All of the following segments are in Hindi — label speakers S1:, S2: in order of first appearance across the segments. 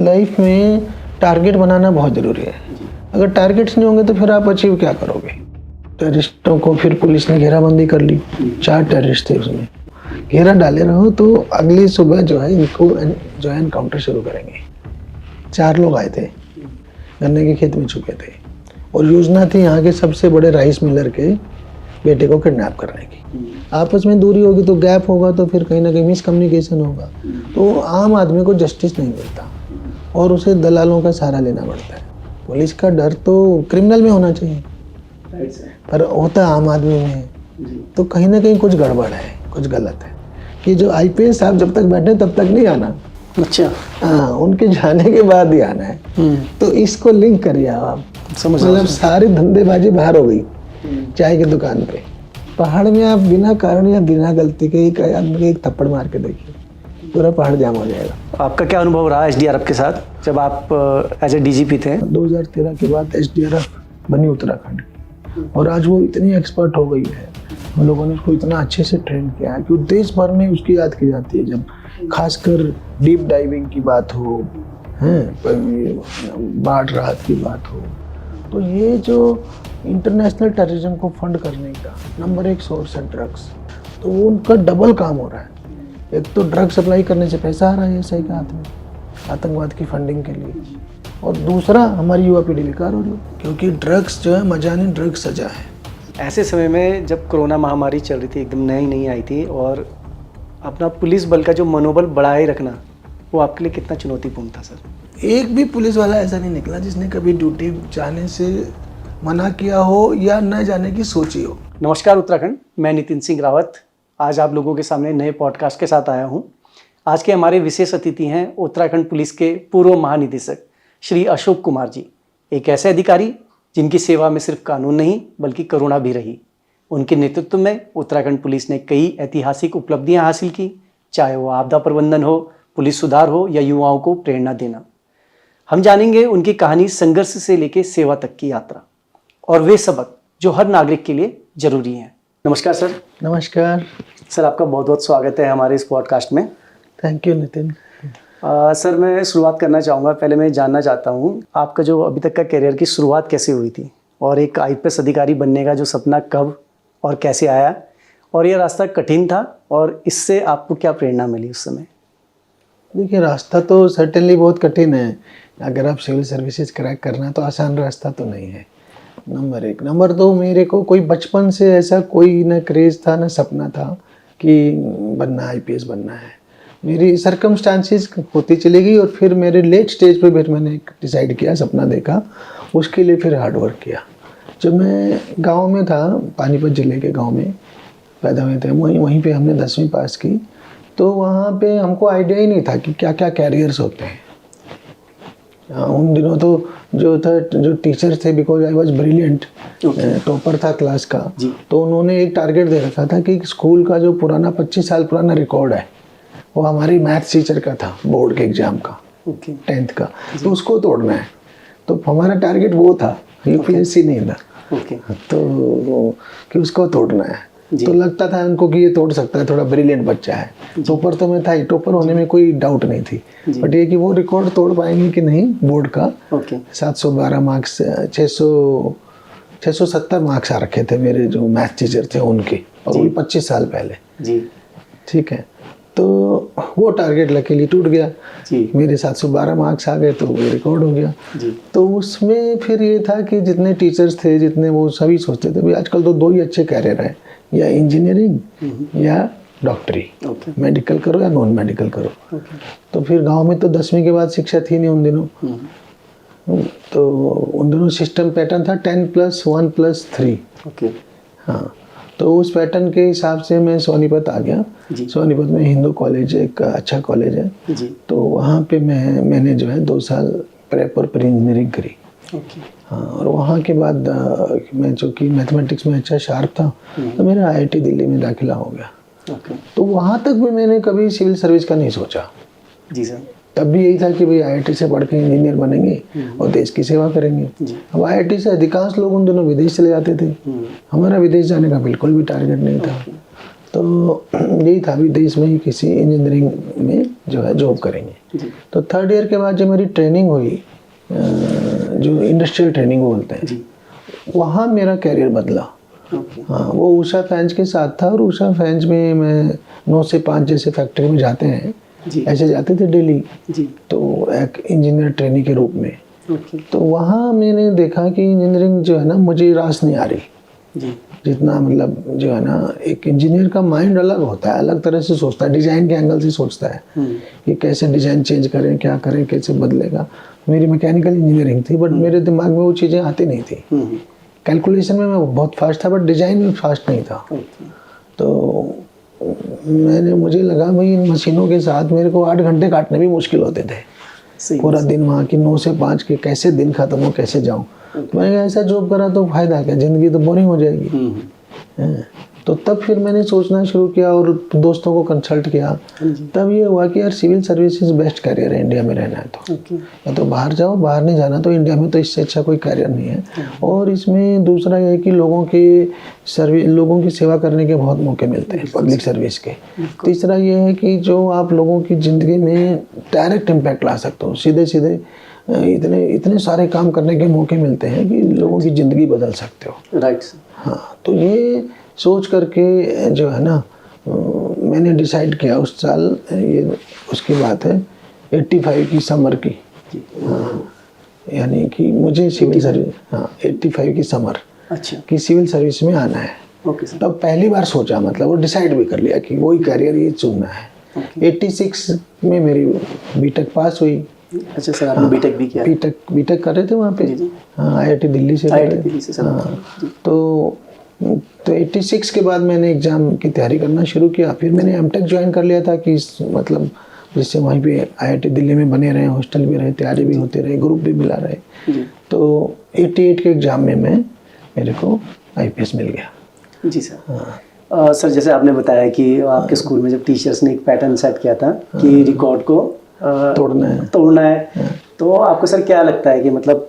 S1: लाइफ में टारगेट बनाना बहुत ज़रूरी है। अगर टारगेट्स नहीं होंगे तो फिर आप अचीव क्या करोगे। टेररिस्टों को फिर पुलिस ने घेराबंदी कर ली, 4 टेररिस्ट थे उसमें, घेरा डाले रहो तो अगली सुबह जो है इनको जो है एनकाउंटर शुरू करेंगे। 4 लोग आए थे, गन्ने के खेत में छुपे थे और योजना थी यहाँ के सबसे बड़े राइस मिलर के बेटे को किडनैप करने की। आपस में दूरी होगी तो गैप होगा तो फिर कहीं ना कहीं मिसकम्युनिकेशन होगा, तो आम आदमी को जस्टिस नहीं मिलता और उसे दलालों का सहारा लेना पड़ता है। पुलिस का डर तो क्रिमिनल में होना चाहिए, पर होता आम आदमी में है, तो कहीं ना कहीं कुछ गड़बड़ है, कुछ गलत है कि जो आईपीएस साहब जब तक बैठे तब तक नहीं आना।
S2: अच्छा,
S1: हाँ, उनके जाने के बाद ही आना है। तो इसको लिंक करिए आप, मतलब सारी धंधेबाजी बाहर हो गई। चाय की दुकान पे पहाड़ में आप बिना कारण या बिना गलती के एक आदमी को एक थप्पड़ मार के देखिए, पूरा पहाड़ जाम हो जाएगा।
S2: आपका क्या अनुभव रहा एसडीआरएफ के साथ जब आप एज ए डीजीपी थे?
S1: 2013 के बाद एसडीआरएफ बनी उत्तराखंड और आज वो इतनी एक्सपर्ट हो गई है, हम लोगों ने उसको इतना अच्छे से ट्रेन किया है कि देश भर में उसकी याद की जाती है। जब खासकर डीप डाइविंग की बात हो, बाढ़ राहत की बात हो, तो ये जो इंटरनेशनल टेररिज्म को फंड करने का नंबर 1 सोर्स है ड्रग्स, तो वो उनका डबल काम हो रहा है। एक तो ड्रग सप्लाई करने से पैसा आ रहा है एसआई के हाथ में आतंकवाद की फंडिंग के लिए, और दूसरा हमारी युवा पीढ़ी बेकार हो रही है क्योंकि ड्रग्स जो है मजा नहीं, ड्रग्स सजा है।
S2: ऐसे समय में जब कोरोना महामारी चल रही थी, एकदम नई आई थी, और अपना पुलिस बल का जो मनोबल बढ़ाए रखना वो आपके लिए कितना चुनौतीपूर्ण था सर?
S1: एक भी पुलिस वाला ऐसा नहीं निकला जिसने कभी ड्यूटी जाने से मना किया हो या न जाने की सोची हो।
S2: नमस्कार उत्तराखंड, मैं नितिन सिंह रावत आज आप लोगों के सामने नए पॉडकास्ट के साथ आया हूँ। आज के हमारे विशेष अतिथि हैं उत्तराखंड पुलिस के पूर्व महानिदेशक श्री अशोक कुमार जी, एक ऐसे अधिकारी जिनकी सेवा में सिर्फ कानून नहीं बल्कि करुणा भी रही। उनके नेतृत्व में उत्तराखंड पुलिस ने कई ऐतिहासिक उपलब्धियां हासिल की, चाहे वो आपदा प्रबंधन हो, पुलिस सुधार हो या युवाओं को प्रेरणा देना। हम जानेंगे उनकी कहानी, संघर्ष से लेकर सेवा तक की यात्रा और वे सबक जो हर नागरिक के लिए जरूरी हैं। नमस्कार सर।
S1: नमस्कार
S2: सर, आपका बहुत बहुत स्वागत है हमारे इस पॉडकास्ट में।
S1: Thank you Nitin.
S2: सर, मैं शुरुआत करना चाहूँगा, पहले मैं जानना चाहता हूँ आपका जो अभी तक का करियर की शुरुआत कैसे हुई थी और एक आईपीएस अधिकारी बनने का जो सपना कब और कैसे आया, और ये रास्ता कठिन था और इससे आपको क्या प्रेरणा मिली उस समय?
S1: देखिए, रास्ता तो सर्टेनली बहुत कठिन है। अगर आप सिविल सर्विसेज क्रैक करना तो आसान रास्ता तो नहीं है, नंबर 1। नंबर 2, मेरे को कोई बचपन से ऐसा कोई न क्रेज़ था न सपना था कि बनना आईपीएस बनना है। मेरी सर्कमस्टांसेस होती चली गई और फिर मेरे लेट स्टेज पे फिर मैंने डिसाइड किया, सपना देखा, उसके लिए फिर हार्ड वर्क किया। जब मैं गांव में था, पानीपत ज़िले के गांव में पैदा हुए थे, वहीं पे हमने 10वीं पास की, तो वहाँ पे हमको आइडिया ही नहीं था कि क्या क्या कैरियर्स होते हैं। उन दिनों तो जो टीचर थे, because I was brilliant, topper था क्लास का, तो उन्होंने एक टारगेट दे रखा था कि स्कूल का जो पुराना 25 साल पुराना रिकॉर्ड है वो हमारी मैथ्स टीचर का था, बोर्ड के एग्जाम का, 10th का, तो उसको तोड़ना है। तो हमारा टारगेट वो था, यूपीएससी नहीं था, तो कि उसको तोड़ना है। तो लगता था उनको कि ये तोड़ सकता है, थोड़ा ब्रिलियंट बच्चा है। टॉपर तो मैं था ही, टॉपर होने में कोई डाउट नहीं थी, बट ये कि वो रिकॉर्ड तोड़ पाएंगे कि नहीं बोर्ड का। 712 मार्क्स, 670 मार्क्स आ रखे थे मेरे जो मैथ टीचर थे उनके, और वो 25 साल पहले। ठीक है, तो वो टारगेट लकीली टूट गया, मेरे 712 मार्क्स आ गए, तो वो रिकॉर्ड हो गया। तो उसमें फिर ये था कि जितने टीचर्स थे, जितने वो सभी सोचते थे भाई आजकल तो 2 ही अच्छे कैरियर हैं, या इंजीनियरिंग या डॉक्टरी, मेडिकल करो या नॉन मेडिकल करो। तो फिर गांव में तो 10वीं के बाद शिक्षा थी नहीं उन दिनों, तो उन दिनों सिस्टम पैटर्न था 10+1+3। हाँ, तो उस पैटर्न के हिसाब से मैं सोनीपत आ गया। सोनीपत में हिंदू कॉलेज, एक अच्छा कॉलेज है, तो वहाँ पे मैंने जो है 2 साल प्रेप और प्री इंजीनियरिंग करी। हाँ, और वहाँ के बाद मैं जो कि मैथमेटिक्स में अच्छा शार्प था, तो मेरा आईआईटी दिल्ली में दाखिला हो गया। तो वहाँ तक भी मैंने कभी सिविल सर्विस का नहीं सोचा।
S2: जी सर।
S1: तब भी यही था कि भाई आईआईटी से पढ़ के इंजीनियर बनेंगे और देश की सेवा करेंगे। अब आईआईटी से अधिकांश लोग उन दिनों विदेश चले जाते थे, हमारा विदेश जाने का बिल्कुल भी टारगेट नहीं था। तो यही था अभी देश में ही किसी इंजीनियरिंग में जो है जॉब करेंगे। तो थर्ड ईयर के बाद जो मेरी ट्रेनिंग हुई, जो इंडस्ट्रियल ट्रेनिंग बोलते हैं, वहाँ मेरा कैरियर बदला। हाँ, वो उषा फैंस के साथ था, और उषा फैंस में मैं 9 से 5 जैसे फैक्ट्री में जाते हैं, ऐसे जाते थे डेली, तो एक इंजीनियर ट्रेनी के रूप में। तो वहाँ मैंने देखा कि इंजीनियरिंग जो है ना मुझे रास नहीं आ रही। जितना मतलब जो है ना, एक इंजीनियर का माइंड अलग होता है, अलग तरह से सोचता है, डिज़ाइन के एंगल से सोचता है कि कैसे डिज़ाइन चेंज करें, क्या करें, कैसे बदलेगा। मेरी मैकेनिकल इंजीनियरिंग थी, बट मेरे दिमाग में वो चीज़ें आती नहीं थी। कैलकुलेशन में मैं बहुत फास्ट था, बट डिज़ाइन में फास्ट नहीं था। तो मुझे लगा भाई इन मशीनों के साथ मेरे को 8 घंटे काटने भी मुश्किल होते थे। पूरा दिन वहाँ की 9 से 5 के कैसे दिन खत्म हो, कैसे जाऊँ। तो मैंने ऐसा जॉब करा तो फायदा क्या, ज़िंदगी तो बोरिंग हो जाएगी। तो तब फिर मैंने सोचना शुरू किया और दोस्तों को कंसल्ट किया। तब ये हुआ कि यार सिविल सर्विसेज बेस्ट कैरियर है इंडिया में रहना है तो। या तो बाहर जाओ, बाहर नहीं जाना तो इंडिया में तो इससे अच्छा कोई कैरियर नहीं है। और इसमें दूसरा ये है कि लोगों की सेवा करने के बहुत मौके मिलते हैं पब्लिक सर्विस के। तीसरा ये है कि जो आप लोगों की ज़िंदगी में डायरेक्ट इम्पैक्ट ला सकते हो, सीधे सीधे इतने सारे काम करने के मौके मिलते हैं कि लोगों की ज़िंदगी बदल सकते हो।
S2: राइट।
S1: हाँ, तो ये सोच करके जो है ना मैंने डिसाइड किया उस साल, ये उसकी बात है 85 की समर की। यानी कि मुझे सिविल सर्विस, हाँ 85 की समर कि सिविल सर्विस में आना है। तब पहली बार सोचा, मतलब वो डिसाइड भी कर लिया कि वही कैरियर ये चुनना है। 86 में मेरी बीटेक पास हुई।
S2: अच्छा सर, आपने बीटेक भी किया?
S1: बीटेक कर रहे थे वहाँ पे। हाँ, IIT दिल्ली से। तो 86 के बाद मैंने एग्ज़ाम की तैयारी करना शुरू किया। फिर मैंने एमटेक ज्वाइन कर लिया था कि मतलब जिससे वहीं पे IIT दिल्ली में बने रहे, हॉस्टल भी रहे, तैयारी भी होते रहे, ग्रुप भी मिला रहे। तो 88 के एग्ज़ाम में मेरे को IPS मिल गया।
S2: जी सर। हाँ। सर जैसे आपने बताया कि आपके स्कूल में जब टीचर्स ने एक पैटर्न सेट किया था कि रिकॉर्ड को तोड़ना है, तो आपको सर क्या लगता है कि मतलब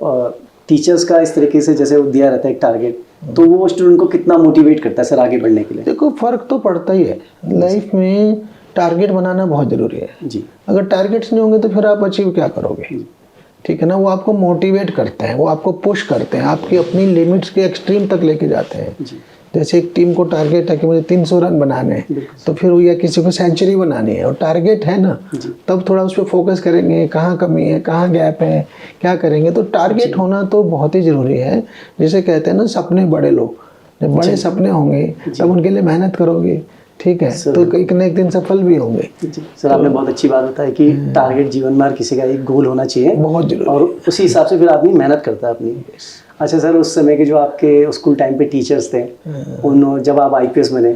S2: टीचर्स का इस तरीके से जैसे दिया रहता है एक टारगेट, तो वो स्टूडेंट को कितना मोटिवेट करता है सर आगे बढ़ने के लिए?
S1: देखो, फ़र्क तो पड़ता ही है। लाइफ में टारगेट बनाना बहुत ज़रूरी है जी। अगर टारगेट्स नहीं होंगे तो फिर आप अचीव क्या करोगे? ठीक है ना। वो आपको मोटिवेट करते हैं, वो आपको पुश करते हैं, आपकी अपनी लिमिट्स के एक्सट्रीम तक लेके जाते हैं जी। जैसे एक टीम को टारगेट है कि मुझे 300 रन बनाने हैं, तो फिर वो या किसी को सेंचुरी बनानी है और टारगेट है ना, तब थोड़ा उस पर फोकस करेंगे, कहाँ कमी है, कहाँ गैप है, क्या करेंगे। तो टारगेट होना तो बहुत ही ज़रूरी है। जैसे कहते हैं ना, सपने बड़े लो, जब बड़े सपने होंगे तब उनके लिए मेहनत करोगे, ठीक है, तो एक न एक दिन सफल भी होंगे।
S2: सर आपने बहुत अच्छी बात बताई कि टारगेट जीवन में हर किसी का एक गोल होना चाहिए,
S1: बहुत जरूरी,
S2: और उसी हिसाब से फिर आदमी मेहनत करता है अपनी। अच्छा सर, उस समय के जो आपके स्कूल टाइम पे टीचर्स थे, उन जब आप IPS बने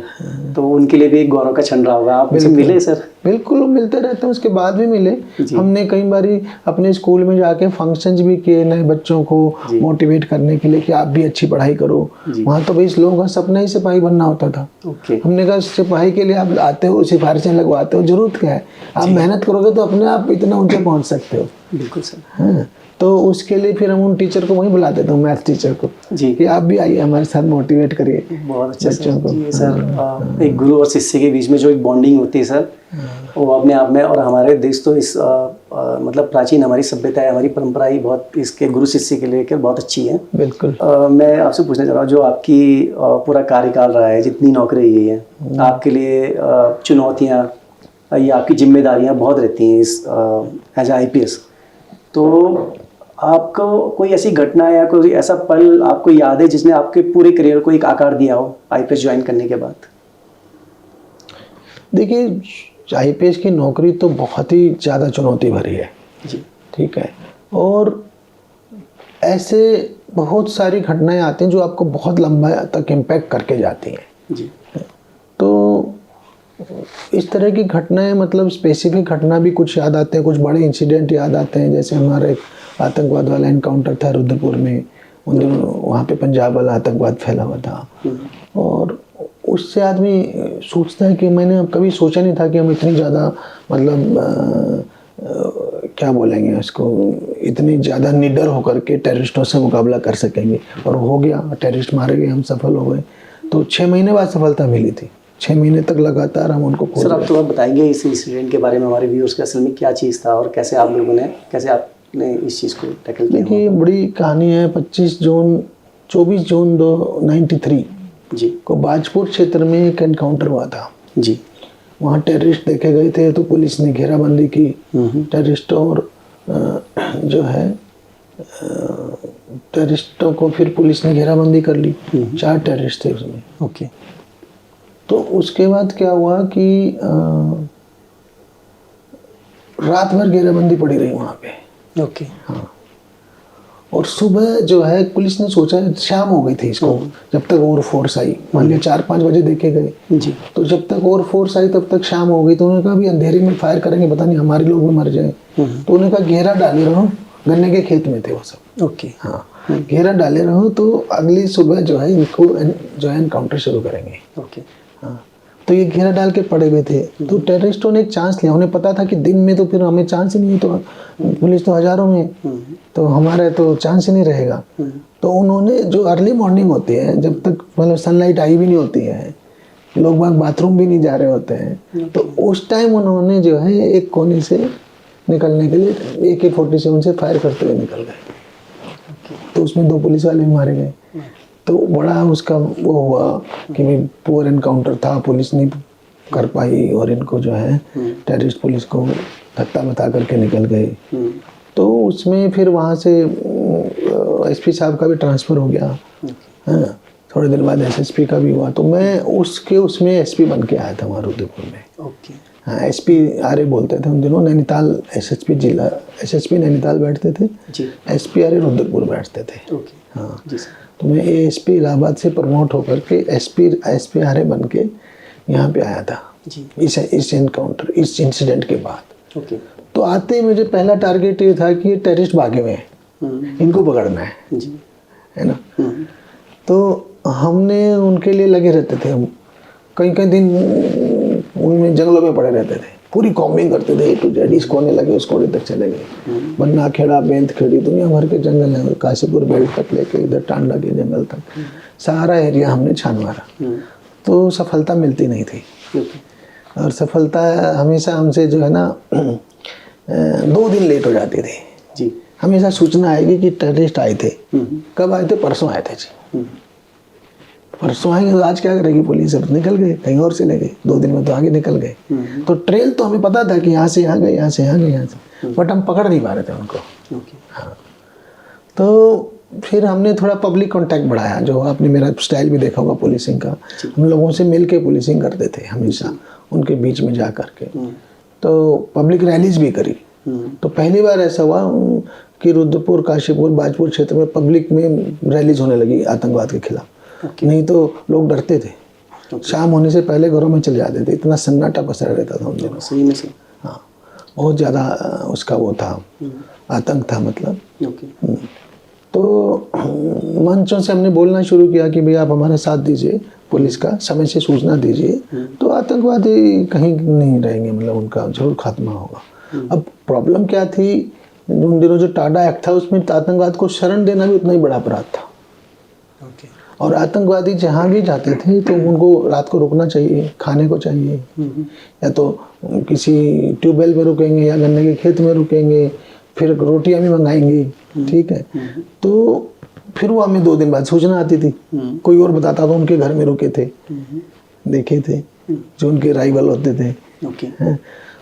S2: तो उनके लिए भी एक गौरव का क्षण रहा होगा। आप उनसे मिले सर?
S1: बिल्कुल, मिलते रहते हैं, उसके बाद भी मिले। हमने कई बारी अपने स्कूल में जाके फंक्शंस भी किए नए बच्चों को मोटिवेट करने के लिए कि आप भी अच्छी पढ़ाई करो। वहाँ तो भाई लोगों का सपना ही सिपाही बनना होता था। हमने कहा सिपाही के लिए आप आते हो, सिफारिशें लगवाते हो, जरूरत क्या है, आप मेहनत करोगे तो अपने आप इतना ऊंचे पहुँच सकते हो।
S2: बिल्कुल सर।
S1: हाँ, तो उसके लिए फिर हम उन टीचर को वहीं बुला देते हैं, मैथ टीचर को जी, कि आप भी आइए हमारे साथ मोटिवेट करिए
S2: बहुत अच्छा बच्चों को। जी सर, एक गुरु और शिष्य के बीच में जो एक बॉन्डिंग होती है सर, वो अपने आप में, और हमारे देश तो इस मतलब प्राचीन हमारी सभ्यता है, हमारी परंपरा ही बहुत इसके गुरु शिष्य के लेकर बहुत अच्छी है।
S1: बिल्कुल।
S2: मैं आपसे पूछना चाह रहा हूँ, जो आपकी पूरा कार्यकाल रहा है, जितनी नौकरी रही है, आपके लिए चुनौतियाँ या आपकी जिम्मेदारियाँ बहुत रहती हैं इस एज IPS, तो आपको कोई ऐसी घटना या कोई ऐसा पल आपको याद है जिसने आपके पूरे करियर को एक आकार दिया हो IPS ज्वाइन करने के बाद?
S1: देखिए, IPS की नौकरी तो बहुत ही ज़्यादा चुनौती भरी है जी, ठीक है, और ऐसे बहुत सारी घटनाएं आती हैं जो आपको बहुत लंबा तक इम्पैक्ट करके जाती हैं जी। तो इस तरह की घटनाएं, मतलब स्पेसिफिक घटना भी कुछ याद आते हैं, कुछ बड़े इंसिडेंट याद आते हैं। जैसे हमारा एक आतंकवाद वाला इनकाउंटर था रुद्रपुर में, उन दिनों वहाँ पे पंजाब वाला आतंकवाद फैला हुआ था, और उससे आदमी सोचता है कि मैंने कभी सोचा नहीं था कि हम इतनी ज़्यादा, मतलब क्या बोलेंगे उसको, इतनी ज़्यादा निडर होकर के टेररिस्टों से मुकाबला कर सकेंगे, और हो गया, टेररिस्ट मारे गए, हम सफल हो गए। तो 6 महीने बाद सफलता मिली थी 6 महीने तक लगातार हम उनको खोज
S2: सर, आप
S1: रहे
S2: थोड़ा बताएंगे इस इंसिडेंट के बारे में हमारे व्यूअर्स के, असल में क्या चीज़ था और कैसे आपने इस चीज़ को टैकल
S1: थे।
S2: किया?
S1: देखिए बड़ी कहानी है। 24 जून 93
S2: जी
S1: को बाजपुर क्षेत्र में एक एनकाउंटर हुआ था।
S2: जी।
S1: वहाँ टेररिस्ट देखे गए थे, तो पुलिस ने घेराबंदी की टेररिस्टों और जो है टेररिस्टों को फिर पुलिस ने घेराबंदी कर ली। 4 टेररिस्ट थे उसमें।
S2: ओके।
S1: तो उसके बाद क्या हुआ कि रात भर घेराबंदी पड़ी रही वहाँ पे।
S2: ओके।
S1: हाँ, और सुबह जो है पुलिस ने सोचा, शाम हो गई थी इसको जब तक और फोर्स आई। मान लिया 4-5 बजे देखे गए
S2: जी।
S1: तो जब तक और फोर्स आई तब तक शाम हो गई। तो उन्होंने कहा भी अंधेरे में फायर करेंगे, पता नहीं हमारे लोग भी मर जाए। तो उन्होंने कहा घेरा डाले रहो, गन्ने के खेत में थे वो सब।
S2: ओके।
S1: हाँ, घेरा डाले रहो तो अगली सुबह जो है इनको जो है एनकाउंटर शुरू करेंगे।
S2: ओके।
S1: हाँ, तो ये घेरा डाल के पड़े हुए थे। तो टेररिस्टों ने एक चांस लिया। उन्हें पता था कि दिन में तो फिर हमें चांस ही नहीं है, तो पुलिस तो हजारों में, तो हमारे तो चांस ही नहीं रहेगा। तो उन्होंने जो अर्ली मॉर्निंग होती है, जब तक मतलब सनलाइट आई भी नहीं होती है, लोग बाग बाथरूम भी नहीं जा रहे होते हैं, तो उस टाइम उन्होंने जो है एक कोने से निकलने के लिए AK-47 से फायर करते हुए निकल गए। तो उसमें 2 पुलिस वाले भी मारे गए। तो बड़ा उसका वो हुआ कि भाई पुअर एनकाउंटर था, पुलिस नहीं कर पाई और इनको जो है टेररिस्ट पुलिस को धक्का बता करके निकल गए। तो उसमें फिर वहाँ से SP साहब का भी ट्रांसफ़र हो गया। हाँ, थोड़े दिन बाद SSP का भी हुआ। तो मैं उसमें SP बन के आया था वहाँ रुद्रपुर में।
S2: ओके।
S1: हाँ, SP RA बोलते थे उन दिनों। नैनीताल SSP नैनीताल बैठते थे, SP RA रुद्रपुर बैठते थे।
S2: ओके।
S1: हाँ
S2: जी सर।
S1: तो मैं ASP इलाहाबाद से प्रमोट होकर के SP RA बन के यहाँ पे आया था
S2: जी।
S1: इस इंसिडेंट के बाद।
S2: ओके।
S1: तो आते ही मुझे पहला टारगेट ये था कि ये टेररिस्ट भागे हुए हैं, इनको पकड़ना है
S2: जी।
S1: है ना। तो हमने उनके लिए लगे रहते थे। हम कई दिन उनमें जंगलों में पड़े रहते थे, पूरी कॉम्बिंग करते थे A to Z। इस कोने लगे उस कोने तक चले गए, बन्ना खेड़ा, बेंत खेड़ी, दुनिया भर के जंगल है, काशीपुर बेल्ट तक लेके इधर टांडा के जंगल तक सारा एरिया हमने छान मारा। तो सफलता मिलती नहीं थी। और सफलता हमेशा हमसे जो है ना 2 दिन लेट हो जाती थी
S2: जी।
S1: हमेशा सूचना आएगी कि टेररिस्ट आए थे। कब आए थे? परसों आए थे जी। परसों आएंगे तो आज क्या करेगी पुलिस? अब निकल गए, कहीं और चले गए, 2 दिन में तो आगे निकल गए। तो ट्रेल तो हमें पता था कि यहाँ से यहाँ गए, यहाँ से यहाँ गए, यहाँ से, बट हम पकड़ नहीं पा रहे थे उनको। हाँ, तो फिर हमने थोड़ा पब्लिक कांटेक्ट बढ़ाया। जो आपने मेरा स्टाइल भी देखा होगा पुलिसिंग का, हम लोगों से मिल के पुलिसिंग करते थे हमेशा, उनके बीच में जा करके। तो पब्लिक रैलीज भी करी। तो पहली बार ऐसा हुआ कि रुद्रपुर, काशीपुर, बाजपुर क्षेत्र में पब्लिक में रैलीज होने लगी आतंकवाद के खिलाफ। नहीं तो लोग डरते थे। शाम होने से पहले घरों में चले जाते थे, इतना सन्नाटा पसरा रहता था उन दिनों।
S2: सही में से।
S1: हाँ, बहुत ज़्यादा उसका वो था, आतंक था मतलब। तो मंचों से हमने बोलना शुरू किया कि भाई आप हमारा साथ दीजिए, पुलिस का समय से सूचना दीजिए, तो आतंकवादी कहीं नहीं रहेंगे, मतलब उनका जरूर खात्मा होगा। अब प्रॉब्लम क्या थी, उन दिनों जो टाडा एक्ट था उसमें आतंकवाद को शरण देना भी उतना ही बड़ा अपराध था। और आतंकवादी जहाँ भी जाते थे तो उनको रात को रुकना चाहिए, खाने को चाहिए, या तो किसी ट्यूबवेल में रुकेंगे या गन्ने के खेत में रुकेंगे, फिर रोटियां भी मंगाएंगे, ठीक है। तो फिर वो हमें 2 दिन बाद सूचना आती थी, कोई और बताता था उनके घर में रुके थे, देखे थे, जो उनके राइवल होते थे।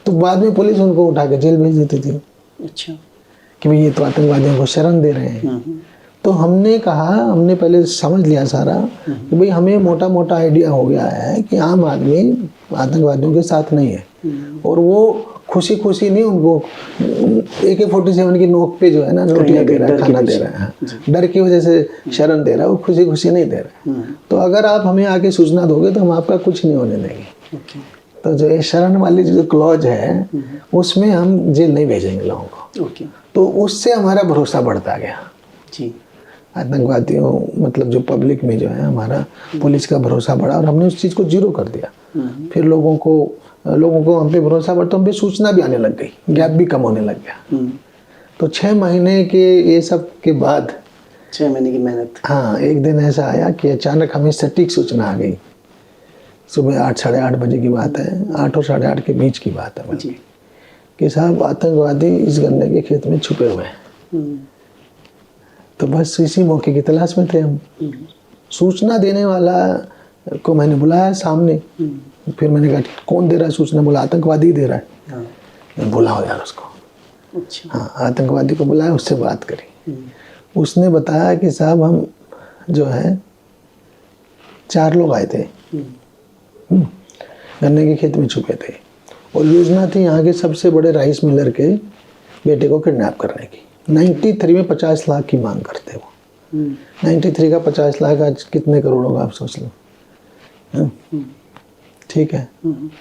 S1: तो बाद में पुलिस उनको उठा के जेल भेज देती थी।
S2: अच्छा,
S1: कि भाई ये तो आतंकवादियों को शरण दे रहे हैं। तो हमने कहा, हमने पहले समझ लिया सारा कि भाई हमें मोटा मोटा आइडिया हो गया है कि आम आदमी आतंकवादियों के साथ नहीं है, और वो खुशी खुशी नहीं, उनको AK-47 की नोक पे जो है ना रोटियां दे रहा है, खाना दे रहा है, डर की वजह से शरण दे रहा है, वो खुशी खुशी नहीं दे रहा है। तो अगर आप हमें आके सूचना दोगे तो हम आपका कुछ नहीं होने देंगे। तो जो ये शरण वाली जो क्लॉज है उसमें हम जेल नहीं भेजेंगे लोगों को। तो उससे हमारा भरोसा बढ़ता गया
S2: जी।
S1: आतंकवादियों मतलब जो पब्लिक में जो है हमारा पुलिस का भरोसा बढ़ा, और हमने उस चीज़ को जीरो कर दिया। फिर लोगों को हम पे भरोसा बढ़ा, तो हम पे सूचना भी आने लग गई, गैप भी कम होने लग गया। तो 6 महीने के ये सब के बाद,
S2: 6 महीने की मेहनत,
S1: हाँ, एक दिन ऐसा आया कि अचानक हमें सटीक सूचना आ गई सुबह 8 साढ़े 8 बजे की बात है, 8 और साढ़े 8 के बीच की बात है
S2: जी।
S1: कि साहब आतंकवादी इस गन्ने के खेत में छुपे हुए हैं। तो बस इसी मौके की तलाश में थे हम। सूचना देने वाला को मैंने बुलाया सामने, फिर मैंने कहा कौन दे रहा है सूचना? बोला आतंकवादी दे रहा है। मैं बुलाओ यार उसको।
S2: अच्छा।
S1: हाँ, आतंकवादी को बुलाया, उससे बात करी। उसने बताया कि साहब हम जो है 4 लोग आए थे, गन्ने के खेत में छुपे थे, और योजना थी यहाँ के सबसे बड़े राइस मिलर के बेटे को किडनैप करने की। 93 में 50 लाख की मांग करते वो। 93 का 50 लाख आज कितने करोड़ होगा आप सोच लो। ठीक है,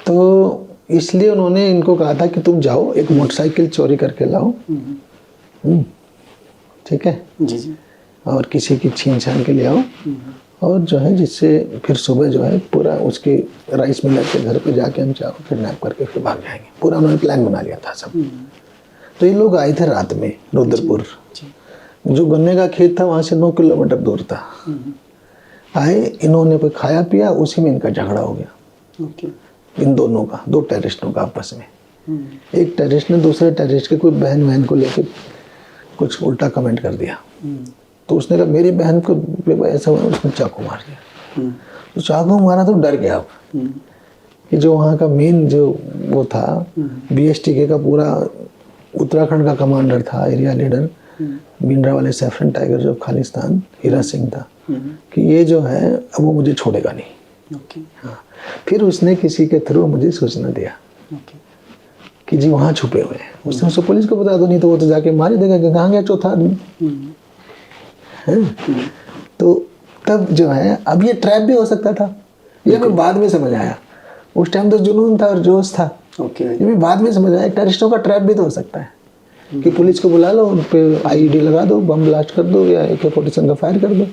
S1: तो इसलिए उन्होंने इनको कहा था कि तुम जाओ एक मोटरसाइकिल चोरी करके लाओ। ठीक है
S2: जी जी।
S1: और किसी की छीन छान के ले आओ, और जो है जिससे फिर सुबह जो है पूरा उसके राइस मिलर के घर पे जाके हम चारों किडनैप करके फिर भाग जाएंगे। पूरा उन्होंने प्लान बना लिया था सब। तो ये लोग आए थे रात में रुद्रपुर, जो गन्ने का खेत था वहाँ से 9 किलोमीटर दूर था। आए, इन्होंने कोई खाया पिया, उसी में इनका झगड़ा हो गया। इन दोनों का, 2 टेररिस्टों का आपस में। एक टेररिस्ट ने दूसरे टेररिस्ट के कोई बहन को लेके कुछ उल्टा कमेंट कर दिया। तो उसने कहा मेरी बहन को ऐसा हुआ, उसने चाकू मार दिया। तो चाकू मारा तो डर गया अब कि जो वहाँ का मेन जो वो था BSTK का पूरा उत्तराखंड का कमांडर था, area leader Bhindranwale saffron tiger of Khalistan, Hira Singh था, कि ये जो है अब वो मुझे छोड़ेगा नहीं। हाँ, फिर उसने किसी के थ्रू मुझे सूचना दिया कि जी वहाँ छुपे हुए हैं। उसने उसको पुलिस को बता दो, नहीं तो वो तो जाके मार ही देगा कि कहाँ गया चौथा आदमी। तो तब जो है, अब ये ट्रैप भी हो सकता था, ये मैं बाद में समझ आया। उस टाइम तो जुनून था और जोश था। ये मैं बाद में समझ आया टेररिस्टों का ट्रैप भी तो हो सकता है कि पुलिस को बुला लो, उन पे IED लगा दो, बम ब्लास्ट कर दो, या AK-47 का फायर कर दो।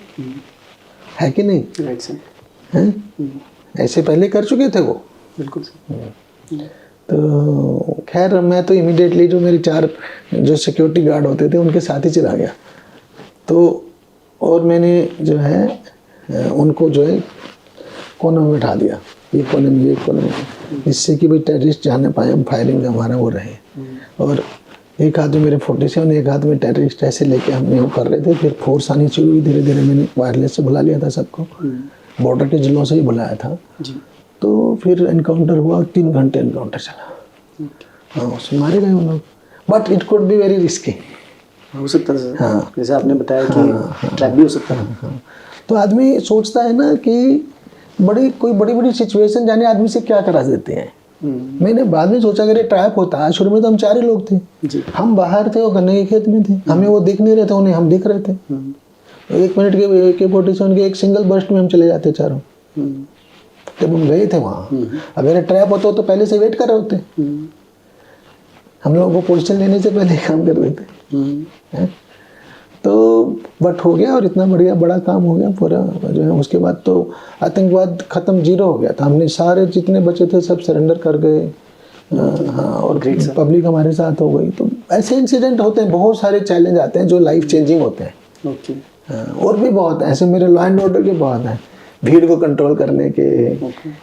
S1: है कि नहीं? हैं? ऐसे पहले कर चुके थे वो।
S2: बिल्कुल।
S1: तो खैर मैं तो इमीडिएटली जो मेरे 4 जो सिक्योरिटी गार्ड होते थे उनके साथ ही चला गया। तो और मैंने जो है उनको जो है कोने में बैठा दिया, ये कोने में, ये कोने में, जिससे कि भाई टेररिस्ट जाने पाए, फायरिंग हमारा वो रहे। और एक हाथ में मेरे 47, एक हाथ में टेररिस्ट, ऐसे लेके हम वो कर रहे थे। फिर फोर्स आनी शुरू हुई धीरे धीरे। मैंने वायरलेस से बुला लिया था सबको, बॉर्डर के जिलों से ही बुलाया था जी। तो फिर एनकाउंटर हुआ, 3 घंटे एनकाउंटर चला। हाँ, उसमें मारे गए उन लोग, but it could be very risky.
S2: हो सकता है। हाँ, जैसे आपने बताया कि ट्रैप भी हो सकता है।
S1: हाँ। तो आदमी सोचता है ना कि कोई बड़ी बड़ी सिचुएशन जाने आदमी से क्या करा देते हैं। मैंने बाद में सोचा अगर ये ट्रैप होता, शुरू में तो हम 4 ही लोग थे जी। हम बाहर थे, वो गन्ने के खेत में थे, हमें वो दिख नहीं रहे थे, उन्हें हम दिख रहे थे। 1 मिनट के AK-47 के एक सिंगल बर्स्ट में हम चले जाते चारों। जब हम गए थे वहाँ, अगर ये ट्रैप होता तो पहले से वेट कर रहे होते, हम लोगों को पोजीशन लेने से पहले काम कर देते। तो बट हो गया, और इतना बढ़िया बड़ा काम हो गया पूरा जो है। उसके बाद तो आतंकवाद खत्म, 0 हो गया था। हमने सारे जितने बचे थे सब सरेंडर कर गए। हाँ, और पब्लिक हमारे साथ हो गई। तो ऐसे इंसिडेंट होते हैं, बहुत सारे चैलेंज आते हैं जो लाइफ चेंजिंग होते हैं। और भी बहुत हैं ऐसे, मेरे लॉ एंड ऑर्डर के बहुत हैं, भीड़ को कंट्रोल करने के।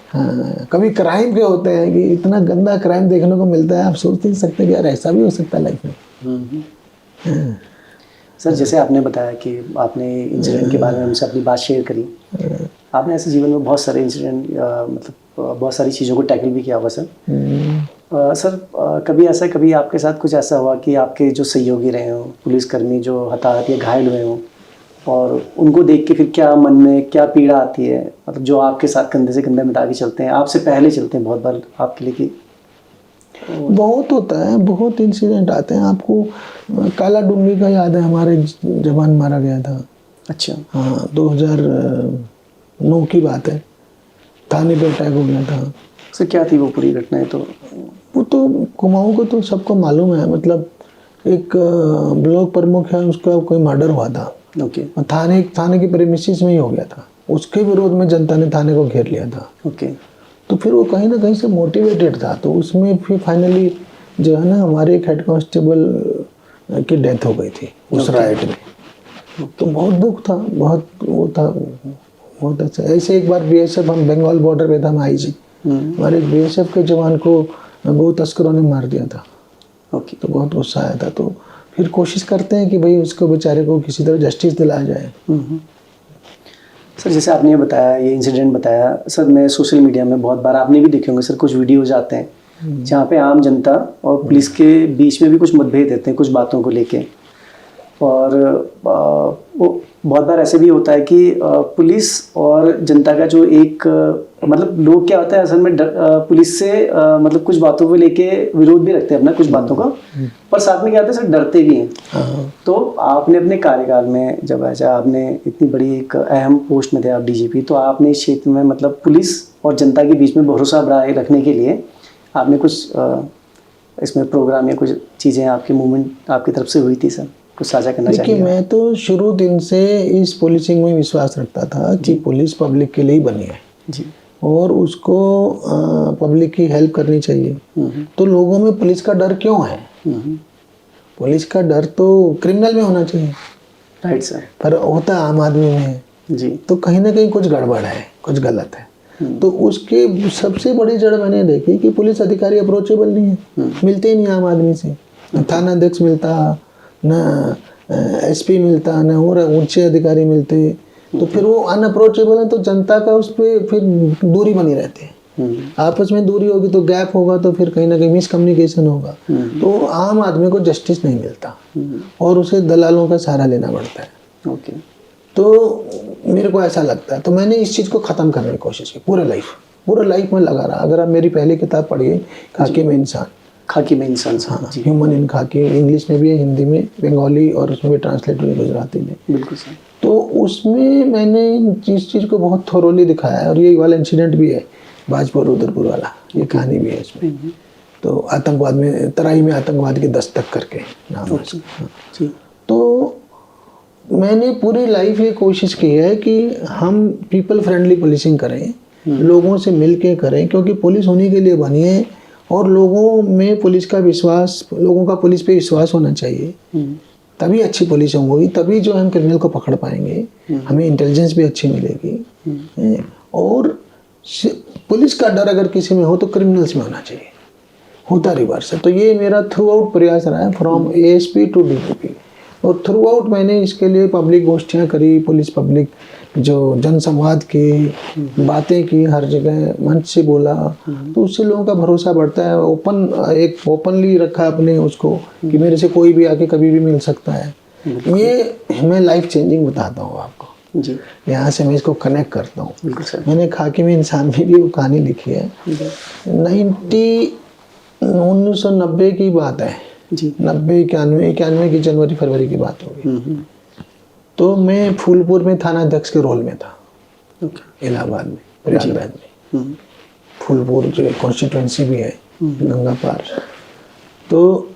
S1: हाँ, कभी क्राइम के होते हैं कि इतना गंदा क्राइम देखने को मिलता है, आप सोच नहीं सकते कि यार ऐसा भी हो सकता है लाइफ में।
S2: सर, जैसे आपने बताया कि आपने इंसिडेंट के बारे में हमसे अपनी बात शेयर करी, आपने ऐसे जीवन में बहुत सारे इंसिडेंट मतलब बहुत सारी चीज़ों को टैकल भी किया होगा सर। सर, कभी आपके साथ कुछ ऐसा हुआ कि आपके जो सहयोगी रहे हों, पुलिसकर्मी जो हताहत या घायल हुए हों, और उनको देख के फिर क्या मन में क्या पीड़ा आती है, मतलब जो आपके साथ कंधे से कंधा मिला के चलते हैं, आपसे पहले चलते हैं बहुत बार आपके लिए, कि
S1: बहुत होता है, बहुत इंसिडेंट आते हैं। आपको काला डूंगी का याद है, हमारे जवान मारा गया था। अच्छा। हाँ, 2009 की बात है, थाने पे अटैक हो गया था।
S2: सर, क्या थी वो पूरी घटनाएं? तो
S1: वो तो कुमाऊं को तो सबको मालूम है, मतलब एक ब्लॉक प्रमुख है, उसका कोई मर्डर हुआ था।
S2: ओके।
S1: थाने की प्रेमिसेस में ही हो गया था। उसके विरोध में जनता ने थाने को घेर लिया था।
S2: ओके।
S1: तो फिर वो कहीं ना कहीं से मोटिवेटेड था, तो उसमें फिर फाइनली जो है ना, हमारे एक हेड कांस्टेबल की डेथ हो गई थी उस राइट में। तो बहुत दुख था, बहुत वो था, बहुत अच्छा। ऐसे एक बार बीएसएफ, हम बंगाल बॉर्डर पे था, हम आईजी, हमारे बीएसएफ के जवान को बहुत तस्करों ने मार दिया था।
S2: ओके।
S1: तो बहुत गुस्सा आया था। तो फिर कोशिश करते हैं कि भाई उसको बेचारे को किसी तरह जस्टिस दिलाया जाए।
S2: सर जैसे आपने ये बताया, ये इंसिडेंट बताया सर, मैं सोशल मीडिया में बहुत बार आपने भी देखे होंगे सर, कुछ वीडियोज आते हैं जहाँ पे आम जनता और पुलिस के बीच में भी कुछ मतभेद रहते हैं कुछ बातों को लेके। और वो बहुत बार ऐसे भी होता है कि पुलिस और जनता का जो एक मतलब लोग क्या होता है असल में पुलिस से मतलब कुछ बातों को लेके विरोध भी रखते हैं अपना, कुछ बातों का, पर साथ में क्या होता है सर, डरते भी हैं। तो आपने अपने कार्यकाल में जब ऐसा आपने इतनी बड़ी एक अहम पोस्ट में थे आप, डीजीपी, तो आपने इस क्षेत्र में मतलब पुलिस और जनता के बीच में भरोसा बढ़ाए रखने के लिए आपने कुछ इसमें प्रोग्राम या कुछ चीज़ें आपकी मूवमेंट आपकी तरफ से हुई थी सर, कुछ साझा करना चाहिए?
S1: देखिए, मैं तो शुरू दिन से इस पुलिसिंग में विश्वास रखता था कि पुलिस पब्लिक के लिए ही बनी है
S2: जी,
S1: और उसको पब्लिक की हेल्प करनी चाहिए। तो लोगों में पुलिस का डर क्यों है? पुलिस का डर तो क्रिमिनल में होना चाहिए,
S2: राइट सर,
S1: पर होता आम आदमी में है।
S2: जी,
S1: तो कहीं ना कहीं कुछ गड़बड़ है, कुछ गलत है। तो उसके सबसे बड़ी जड़ मैंने देखी कि पुलिस अधिकारी अप्रोचेबल नहीं है, मिलते ही नहीं आम आदमी से। न थाना अध्यक्ष मिलता, न एसपी मिलता, न और ऊंचे अधिकारी मिलते। तो फिर वो अनअप्रोचेबल है, तो जनता का उस पर फिर दूरी बनी रहती है। आपस में दूरी होगी तो गैप होगा, तो फिर कहीं ना कहीं मिसकम्युनिकेशन होगा, तो आम आदमी को जस्टिस नहीं मिलता और उसे दलालों का सहारा लेना पड़ता है।
S2: ओके।
S1: तो मेरे को ऐसा लगता है, तो मैंने इस चीज़ को ख़त्म करने की कोशिश की। पूरा लाइफ में लगा रहा। अगर आप मेरी पहली किताब पढ़िए, खाकी में इंसान,
S2: खाकी में इंसान,
S1: हाँ, ह्यूमन इन खाकी, इंग्लिश में भी है, हिंदी में, बंगाली, और उसमें भी ट्रांसलेट हुई गुजराती में।
S2: बिल्कुल सर।
S1: तो उसमें मैंने इस चीज़ को बहुत थोरोली दिखाया है। और ये वाला इंसिडेंट भी है, बाजपुर रुद्रपुर वाला, ये कहानी भी है इसमें। तो आतंकवाद में, तराई में आतंकवाद की दस्तक करके नाम है।
S2: जी।
S1: तो मैंने पूरी लाइफ ये कोशिश की है कि हम पीपल फ्रेंडली पुलिसिंग करें, लोगों से मिल के करें, क्योंकि पुलिस उन्हीं के लिए बनी है और लोगों में पुलिस का विश्वास, लोगों का पुलिस पे विश्वास होना चाहिए। तभी अच्छी पुलिस होगी, तभी जो हम क्रिमिनल को पकड़ पाएंगे, हमें इंटेलिजेंस भी अच्छी मिलेगी। और पुलिस का डर अगर किसी में हो तो क्रिमिनल्स में होना चाहिए, होता रिवर्स है। तो ये मेरा थ्रू आउट प्रयास रहा है, फ्रॉम एएसपी टू डीजीपी। और थ्रू आउट मैंने इसके लिए पब्लिक गोष्ठियाँ करी, पुलिस पब्लिक जो जनसंवाद की बातें की, हर जगह मंच से बोला, तो उससे लोगों का भरोसा बढ़ता है। ओपनली रखा अपने उसको कि मेरे से कोई भी आके कभी भी मिल सकता है। ये मैं लाइफ चेंजिंग बताता हूँ आपको
S2: जी,
S1: यहाँ से मैं इसको कनेक्ट करता हूँ।
S2: बिल्कुल सर।
S1: मैंने खाकी में इंसान में भी वो कहानी लिखी है। 1990 की बात है
S2: जी,
S1: 91 की जनवरी फरवरी की बात होगी। तो मैं फूलपुर में थाना अध्यक्ष के रोल में था, इलाहाबाद में, प्रयागराज में। फूलपुर जो कॉन्स्टिट्यूंसी भी है, गंगा पार। तो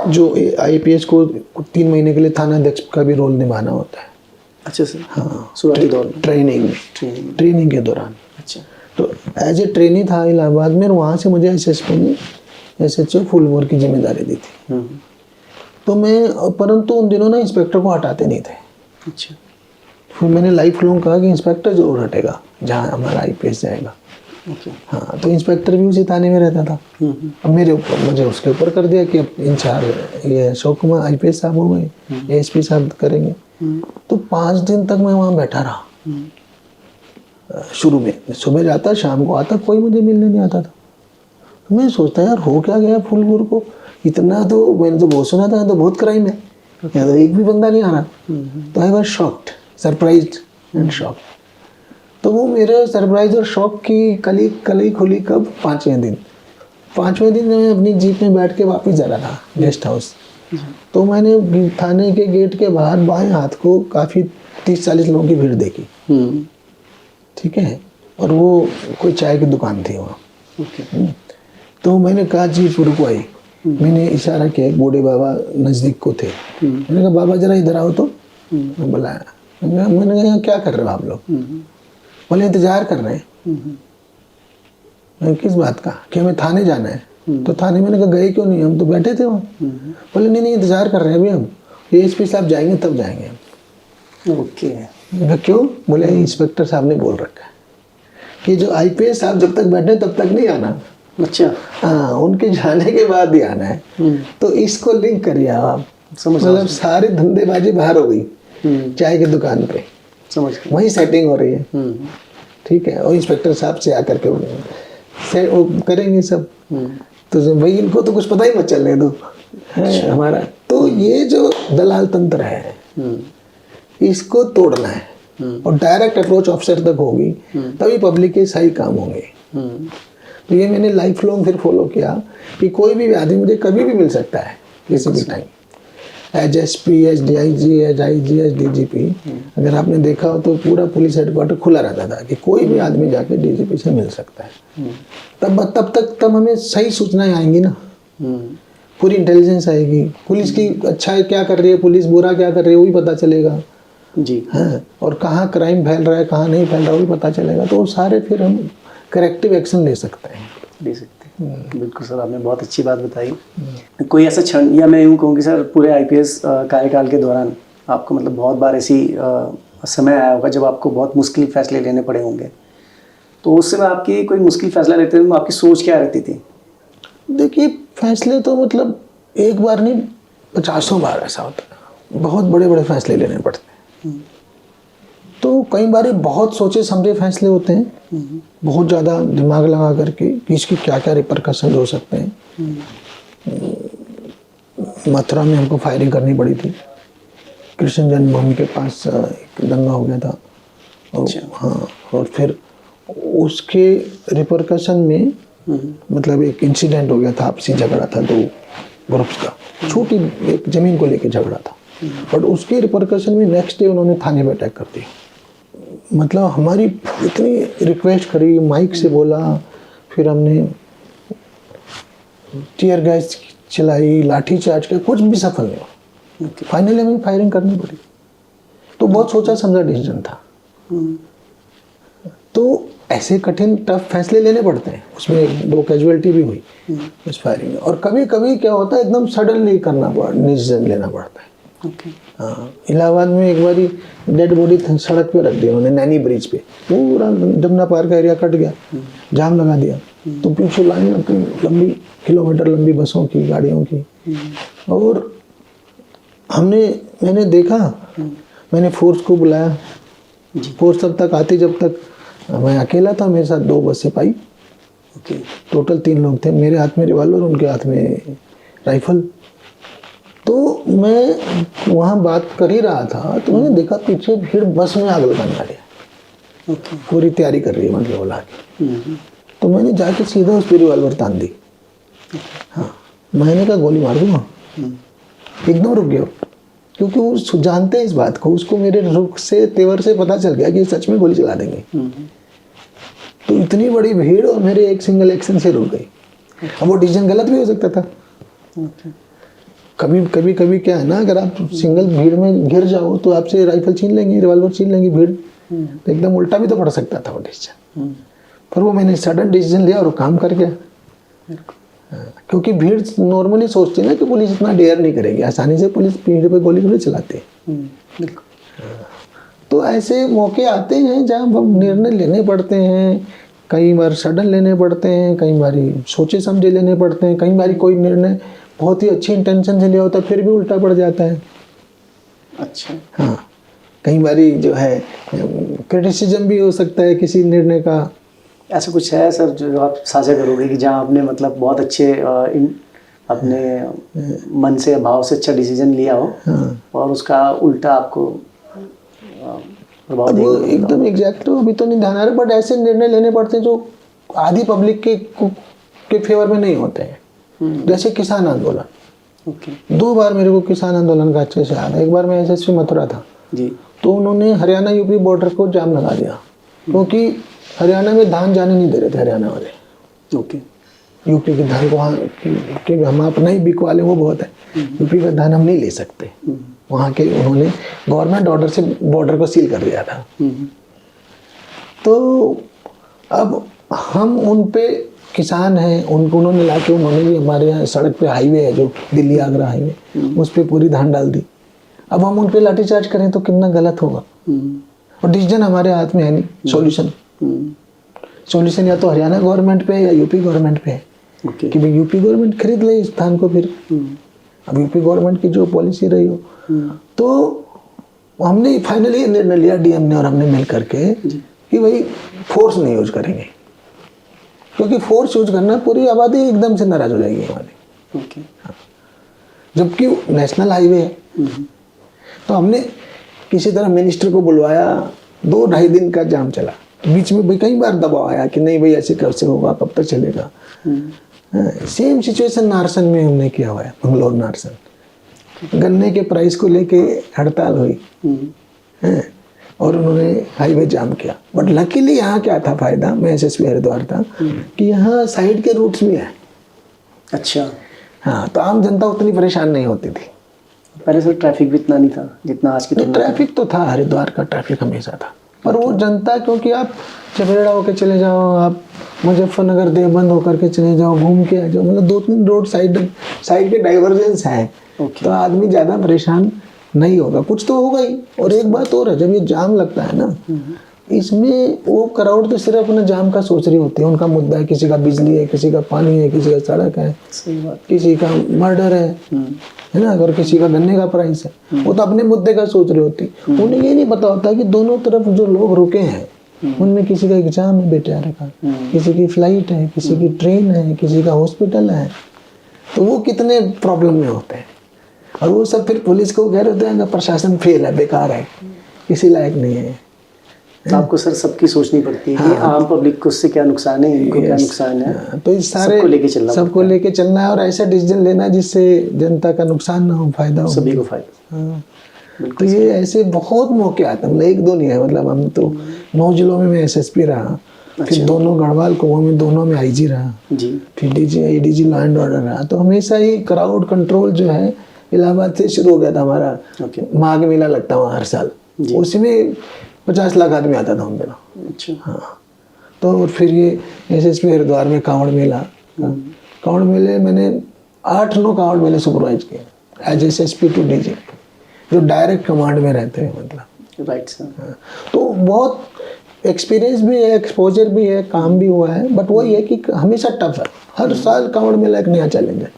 S1: जो आईपीएस को 3 महीने के लिए थाना अध्यक्ष का भी रोल निभाना होता है।
S2: अच्छा सर।
S1: हाँ,
S2: शुरुआती दौर में
S1: ट्रेनिंग के दौरान।
S2: अच्छा।
S1: तो एज ए ट्रेनी था इलाहाबाद में, और वहाँ से मुझे एसएसपी ने एसएचओ फूलपुर की जिम्मेदारी दी थी। तो मैं, परंतु उन दिनों ना इंस्पेक्टर को हटाते नहीं थे।
S2: अच्छा।
S1: फिर मैंने लाइफ लॉन्ग कहा कि इंस्पेक्टर जरूर हटेगा जहाँ हमारा आईपीएस जाएगा।
S2: ओके।
S1: हाँ, तो इंस्पेक्टर भी उसी थाने में रहता था। अब मेरे ऊपर, मुझे उसके ऊपर कर दिया कि अब इंचार्ज ये अशोक कुमार आईपीएस साहब हो गए, एएसपी साहब करेंगे। तो 5 दिन तक मैं वहाँ बैठा रहा। शुरू में सुबह जाता, शाम को आता, कोई मुझे मिलने नहीं आता था। तो मैं सोचता यार हो क्या गया फूलपुर को, इतना तो मैंने तो बहुत सुना था, तो बहुत क्राइम है, यहाँ तो एक भी बंदा नहीं आ रहा। तो I was shocked, surprised and shocked. तो वो मेरे सरप्राइज और शॉक की कली खुली कब? 5वें दिन मैं अपनी जीप में बैठ के वापस जा रहा था गेस्ट हाउस। तो मैंने थाने के गेट के बाहर बाएं हाथ को काफ़ी 30-40 लोगों की भीड़ देखी। ठीक है, और वो कोई चाय की दुकान थी वहाँ। तो मैंने कहा जी रुको आई। मैंने इशारा किया, एक बूढ़े बाबा नज़दीक को थे। मैंने कहा बाबा जरा इधर आओ। तो मैं बुलाया, मैंने कहा क्या कर रहे हो आप लोग? बोले इंतजार कर रहे हैं। मैं किस बात का? कि हमें थाने जाना है। तो थाने, मैंने कहा गए क्यों नहीं? हम तो बैठे थे वहाँ। बोले नहीं इंतजार कर रहे हैं अभी हम, एएसपी साहब जाएंगे तब जाएंगे हम।
S2: ओके।
S1: मैंने कहा क्यों? बोले इंस्पेक्टर साहब ने बोल रखा है कि जो आईपीएस साहब जब तक बैठे तब तक नहीं आना।
S2: अच्छा।
S1: हाँ, उनके जाने के बाद ही आना है। तो इसको लिंक करिए आप,
S2: समझ
S1: मतलब सारे धंधेबाजी बाहर हो गई चाय की दुकान पे,
S2: समझ
S1: वही सेटिंग हो रही है। ठीक है, और इंस्पेक्टर साहब से आकर के वो करेंगे सब। तो भाई इनको तो कुछ पता ही मत चलने दो है हमारा। तो ये जो दलाल तंत्र है इसको तोड़ना है, और डायरेक्ट अप्रोच ऑफिसर तक होगी तभी पब्लिक के सही काम होंगे। तो ये मैंने लाइफ लॉन्ग फिर फॉलो किया कि कोई भी आदमी मुझे कभी भी मिल सकता है किसी भी time, as SP, as DIG, as IG, as DGP. अगर आपने देखा हो तो पूरा पुलिस हेडक्वार्टर खुला रहता था कि कोई भी आदमी जाके डीजीपी से मिल सकता है। तब हमें सही सूचनाएं आएंगी ना, पूरी इंटेलिजेंस आएगी, पुलिस की अच्छा क्या कर रही है, पुलिस बुरा क्या कर रही है वो भी पता चलेगा
S2: जी।
S1: हाँ, और कहाँ क्राइम फैल रहा है कहाँ नहीं फैल रहा वो भी पता चलेगा। तो वो सारे फिर हम करेक्टिव एक्शन ले सकते हैं।
S2: बिल्कुल सर, आपने बहुत अच्छी बात बताई। कोई ऐसा क्षण, या मैं यूँ कहूँ कि सर पूरे आईपीएस कार्यकाल के दौरान आपको मतलब बहुत बार ऐसी समय आया होगा जब आपको बहुत मुश्किल फैसले लेने पड़े होंगे, तो उस समय आपकी कोई मुश्किल फैसला लेते हुए आपकी सोच क्या रहती थी?
S1: देखिए, फैसले तो मतलब एक बार नहीं 50 बार ऐसा होता है, बहुत बड़े बड़े फैसले लेने पड़ते हैं। तो कई बार बहुत सोचे समझे फैसले होते हैं, बहुत ज़्यादा दिमाग लगा करके कि इसकी क्या क्या रिपरकशन हो सकते हैं। मथुरा में हमको फायरिंग करनी पड़ी थी, कृष्ण जन्मभूमि के पास एक दंगा हो गया था। हाँ, और फिर उसके रिपरकशन में मतलब एक इंसिडेंट हो गया था, आपसी झगड़ा था दो ग्रुप्स का, छोटी एक जमीन को लेके झगड़ा था। बट उसके रिपरकशन में नेक्स्ट डे उन्होंने थाने पे अटैक कर दिया। मतलब हमारी इतनी रिक्वेस्ट करी, माइक से बोला, फिर हमने टीयर गैस चलाई, लाठी चार्ज किया, कुछ भी सफल नहीं हुआ। फाइनली हमें फायरिंग करनी पड़ी। तो बहुत सोचा समझा डिसीजन था। तो ऐसे कठिन टफ फैसले लेने पड़ते हैं, उसमें 2 कैजुअलिटी भी हुई उस फायरिंग में। और कभी कभी क्या होता है, एकदम सडनली डिसीजन लेना पड़ता है। हाँ, इलाहाबाद में एक बारी डेड बॉडी सड़क पे रख दी उन्होंने, नैनी ब्रिज पे, पूरा जमुना पार का एरिया कट गया, जाम लगा दिया। तो पीछे लाइन लग गई, लंबी किलोमीटर लंबी बसों की, गाड़ियों की। और मैंने देखा, मैंने फोर्स को बुलाया। फोर्स तब तक आती जब तक मैं अकेला था, मेरे साथ 2 बसें पाई। टोटल 3 लोग थे, मेरे हाथ में रिवॉल्वर, उनके हाथ में राइफल। तो मैं वहाँ बात कर ही रहा था तो मैंने देखा पीछे भीड़ बस में आग लगाने वाली है, पूरी तैयारी कर रही है मतलब बोला के। तो मैंने जाके सीधा उस पर रिवॉल्वर तान दी। हाँ, मैंने कहा गोली मार दूंगा। एकदम रुक गया, क्योंकि वो जानते हैं इस बात को, उसको मेरे रुख से तेवर से पता चल गया कि सच में गोली चला देंगे। तो इतनी बड़ी भीड़ और मेरे एक सिंगल एक्शन से रुक गई। अब वो डिसीजन गलत भी हो सकता था। कभी क्या है ना, अगर आप सिंगल भीड़ में घिर जाओ तो आपसे राइफल छीन लेंगे, रिवॉल्वर छीन लेंगे भीड़, तो एकदम उल्टा भी तो पड़ सकता था वो डिसीजन। पर वो मैंने सडन डिसीजन लिया और वो काम कर गया। क्योंकि भीड़ नॉर्मली सोचती है ना कि पुलिस इतना डेयर नहीं करेगी, आसानी से पुलिस भीड़ पे गोली थोड़ी चलाती है। तो ऐसे मौके आते हैं जहाँ हम निर्णय लेने पड़ते हैं, कई बार सडन लेने पड़ते हैं, कई बार सोचे समझे लेने पड़ते हैं, कई बार कोई निर्णय बहुत ही अच्छी इंटेंशन से लिया होता है फिर भी उल्टा पड़ जाता है।
S2: अच्छा।
S1: हाँ, कई बार जो है क्रिटिसिज्म भी हो सकता है किसी निर्णय का।
S2: ऐसा कुछ है सर जो आप साझा करोगे कि जहाँ आपने मतलब बहुत अच्छे अपने मन से भाव से अच्छा डिसीजन लिया हो, और उसका उल्टा आपको प्रभाव
S1: वो एकदम एग्जैक्ट अभी तो नहीं ध्यान आ रहा, बट ऐसे निर्णय लेने पड़ते हैं जो आधी पब्लिक के फेवर में नहीं होते हैं। जैसे किसान आंदोलन। 2 बार मेरे को किसान आंदोलन का अच्छे से याद है। एक बार मैं एसएसपी मथुरा था जी, तो उन्होंने हरियाणा यूपी बॉर्डर को जाम लगा दिया, क्योंकि हरियाणा में धान जाने नहीं दे रहे थे हरियाणा वाले। यूपी के धान को वहाँ कि हम अपना ही बिकवा लें वो बहुत है, यूपी का धान हम नहीं ले सकते वहाँ के। उन्होंने गवर्नमेंट ऑर्डर से बॉर्डर को सील कर दिया था। तो अब हम उन पे किसान हैं, उनको उन्होंने ला के उन्होंने भी हमारे यहाँ सड़क पे हाईवे है जो दिल्ली आगरा हाईवे, उस पर पूरी धान डाल दी। अब हम उन पे लाठीचार्ज करें तो कितना गलत होगा। और डिसीजन हमारे हाथ में है नहीं। सॉल्यूशन या तो हरियाणा गवर्नमेंट पे या यूपी गवर्नमेंट पे है
S2: ओके।
S1: कि भाई यूपी गवर्नमेंट खरीद ले इस स्थान को। फिर अब यूपी गवर्नमेंट की जो पॉलिसी रही हो, तो हमने फाइनली निर्णय लिया डीएम ने और हमने मिल करके कि भाई फोर्स नहीं यूज करेंगे, क्योंकि फोर्स यूज करना पूरी आबादी एकदम से नाराज हो जाएगी हमारी।
S2: ओके।
S1: जबकि नेशनल हाईवे है। तो हमने किसी तरह मिनिस्टर को बुलवाया, 2-2.5 दिन का जाम चला। बीच में भाई कई बार दबाव आया कि नहीं भाई ऐसे कब से होगा, कब तक चलेगा। सेम सिचुएशन नारसन में हमने किया हुआ है, मंगलोर नारसन। गन्ने के प्राइस को लेके हड़ताल हुई और उन्होंने हाईवे जाम किया। बट लकीली यहाँ क्या था फायदा, मैं एसएसपी हरिद्वार था, कि यहाँ साइड के रूट्स भी हैं।
S2: अच्छा।
S1: हाँ, तो आम जनता उतनी परेशान नहीं होती थी।
S2: पहले से ट्रैफिक भी इतना नहीं था जितना आज की तुलना में।
S1: ट्रैफिक तो था, हरिद्वार का ट्रैफिक हमेशा था, पर वो जनता, क्योंकि आप चपेड़ा होकर चले जाओ, आप मुजफ्फरनगर देवबंद होकर के चले जाओ, घूम के आ जाओ, मतलब 2-3 रोड साइड के डाइवर्जेंस हैं। तो आदमी ज़्यादा परेशान नहीं होगा, कुछ तो होगा ही। और एक बात और है, जब ये जाम लगता है ना, इसमें वो क्राउड तो सिर्फ अपने जाम का सोच रही होती है। उनका मुद्दा है, किसी का बिजली है, किसी का पानी है, किसी का सड़क है, किसी का मर्डर है ना, अगर किसी का गन्ने का प्राइस है, वो तो अपने मुद्दे का सोच रही होती। उन्हें ये नहीं पता होता कि दोनों तरफ जो लोग रुके हैं उनमें किसी का एग्जाम है बेचारे का, किसी की फ्लाइट है, किसी की ट्रेन है, किसी का हॉस्पिटल है, तो वो कितने प्रॉब्लम में होते हैं। और वो सब फिर पुलिस को कह रहे होते हैं कि प्रशासन फेल है, बेकार है, किसी लायक नहीं है।
S2: तो आपको सर सबकी सोचनी पड़ती है कि आम पब्लिक को उससे क्या नुकसान है, इनको क्या नुकसान है।
S1: तो इस सारे सबको लेके चलना है और ऐसा डिसीजन लेना है जिससे जनता का नुकसान ना हो, फायदा हो,
S2: सभी को फायदा।
S1: हाँ। तो ये ऐसे बहुत मौके आते हैं, मतलब 1-2 नहीं है। मतलब हम तो 9 जिलों में मैं एसएसपी रहा, फिर दोनों गढ़वाल कुओं में दोनों में आईजी रहा जी, फिर DG ADG law and order रहा। तो हमेशा ही क्राउड कंट्रोल जो है इलाहाबाद से शुरू हो गया था हमारा। माघ मेला लगता वहाँ हर साल, उसमें 50 लाख आदमी आता था उन दिनों।
S2: अच्छा।
S1: हाँ, तो फिर ये एसएसपी हरिद्वार में कांवड़ मेला, कांवड़ मेले मैंने 8-9 कांवड़ मेले सुपरवाइज किए एज एसएसपी टू डीजी, जो डायरेक्ट कमांड में रहते हैं, मतलब।
S2: Right sir.
S1: तो बहुत एक्सपीरियंस भी है, एक्सपोजर भी है, काम भी हुआ है। बट वही है कि हमेशा टफ है, हर साल कांवड़ मेला एक नया चैलेंज है,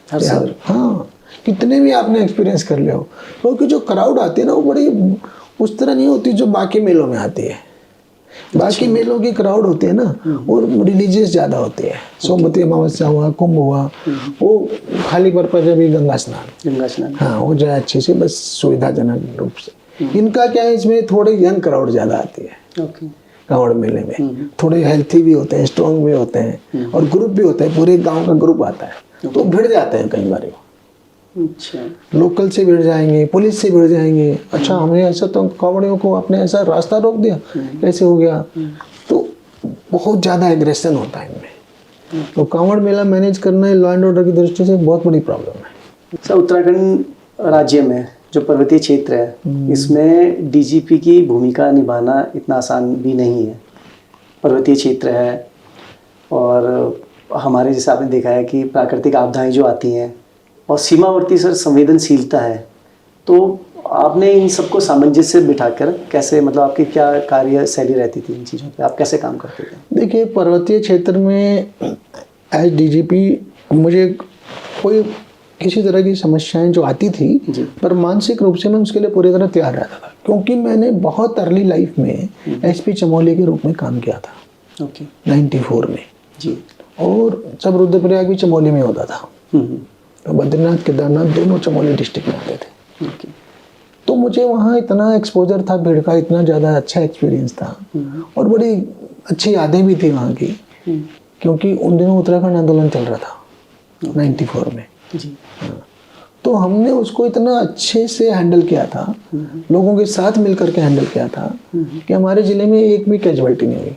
S2: हर साल।
S1: हाँ, कितने भी आपने एक्सपीरियंस कर लिया हो, क्योंकि जो क्राउड आती है ना, वो बड़ी उस तरह नहीं होती जो बाकी मेलों में आती है। बाकी मेलों की क्राउड होती है ना, वो रिलीजियस ज़्यादा होती है। सोमवती अमावस्या हुआ, कुंभ हुआ, वो खाली पर्पज है भी गंगा स्नान, हाँ, वो जाए अच्छे से, बस सुविधाजनक रूप से। इनका क्या है, इसमें थोड़े यंग क्राउड ज़्यादा आती है कांवड़ मेले में। थोड़े हेल्थी भी होते हैं, स्ट्रॉन्ग भी होते हैं, और ग्रुप भी होता है, पूरे गाँव का ग्रुप आता है, तो भिड़ जाते हैं कई बार।
S2: अच्छा।
S1: लोकल से भिड़ जाएंगे, पुलिस से भिड़ जाएंगे। अच्छा, हमने ऐसा तो कांवड़ियों को आपने ऐसा रास्ता रोक दिया, कैसे हो गया? तो बहुत ज़्यादा एग्रेशन होता है इनमें। तो कांवड़ मेला मैनेज करना लॉ एंड ऑर्डर की दृष्टि से बहुत बड़ी प्रॉब्लम है।
S2: सर, उत्तराखंड राज्य में जो पर्वतीय क्षेत्र है, इसमें डीजीपी की भूमिका निभाना इतना आसान भी नहीं है। पर्वतीय क्षेत्र है और हमारे जैसे आपने देखा है कि प्राकृतिक आपदाएं जो आती हैं और सीमावर्ती सर संवेदनशीलता है, तो आपने इन सबको सामंजस्य बिठाकर कैसे, मतलब आपकी क्या कार्य शैली रहती थी इन चीज़ों पे, आप कैसे काम करते थे?
S1: देखिए, पर्वतीय क्षेत्र में एज डीजीपी मुझे कोई किसी तरह की समस्याएं जो आती थी, पर मानसिक रूप से मैं उसके लिए पूरी तरह तैयार रहता था, क्योंकि मैंने बहुत अर्ली लाइफ में एसपी चमोली के रूप में काम किया था। 94 में जी, और सब रुद्रप्रयाग भी चमोली में होता था। तो बद्रीनाथ केदारनाथ दोनों चमोली डिस्ट्रिक्ट में आते थे। तो मुझे वहाँ इतना एक्सपोजर था भीड़ का, इतना ज़्यादा अच्छा एक्सपीरियंस था, और बड़ी अच्छी यादें भी थी वहाँ की, क्योंकि उन दिनों उत्तराखंड आंदोलन चल रहा था 94 में जी। तो हमने उसको इतना अच्छे से हैंडल किया था, लोगों के साथ मिलकर के हैंडल किया था, कि हमारे ज़िले में एक भी कैजुअल्टी नहीं हुई।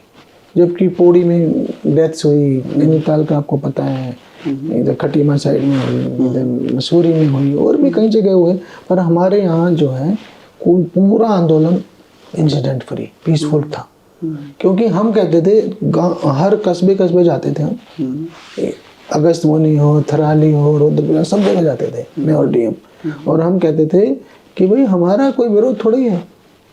S1: जबकि पौड़ी में डेथ्स हुई, नैनीताल का आपको पता है, इधर खटीमा साइड में हुई, इधर मसूरी में हुई, और भी कई जगह हुए, पर हमारे यहाँ जो है पूरा आंदोलन इंसिडेंट फ्री, पीसफुल था। क्योंकि हम कहते थे, हर कस्बे कस्बे जाते थे हम, अगस्त मुनि हो, थराली हो, रुद्रप्रयाग, सब जगह जाते थे मैं और डीएम, और हम कहते थे कि भाई हमारा कोई विरोध थोड़ी है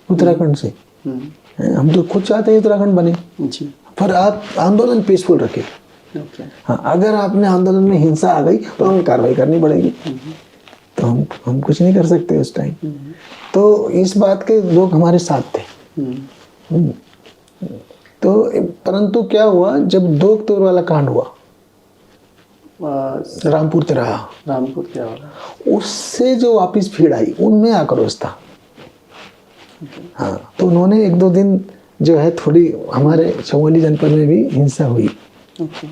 S1: उत्तराखंड से, हम तो खुद चाहते हैं उत्तराखंड बने,
S2: जी।
S1: पर आप आंदोलन पीसफुल रखें।
S2: ओके।
S1: हाँ, अगर आपने आंदोलन में हिंसा आ गई तो हमें कार्रवाई करनी पड़ेगी, तो हम कुछ नहीं कर सकते उस टाइम। तो इस बात के लोग हमारे साथ थे। तो परंतु क्या हुआ, जब 2 अक्टूबर वाला कांड हुआ, रामपुर तिराहा,
S2: रामपुर क्या हो रहा
S1: उससे जो वापिस भीड़ आई उनमें आक्रोश था। हाँ, तो उन्होंने 1-2 दिन जो है थोड़ी, हमारे चमोली जनपद में भी हिंसा हुई।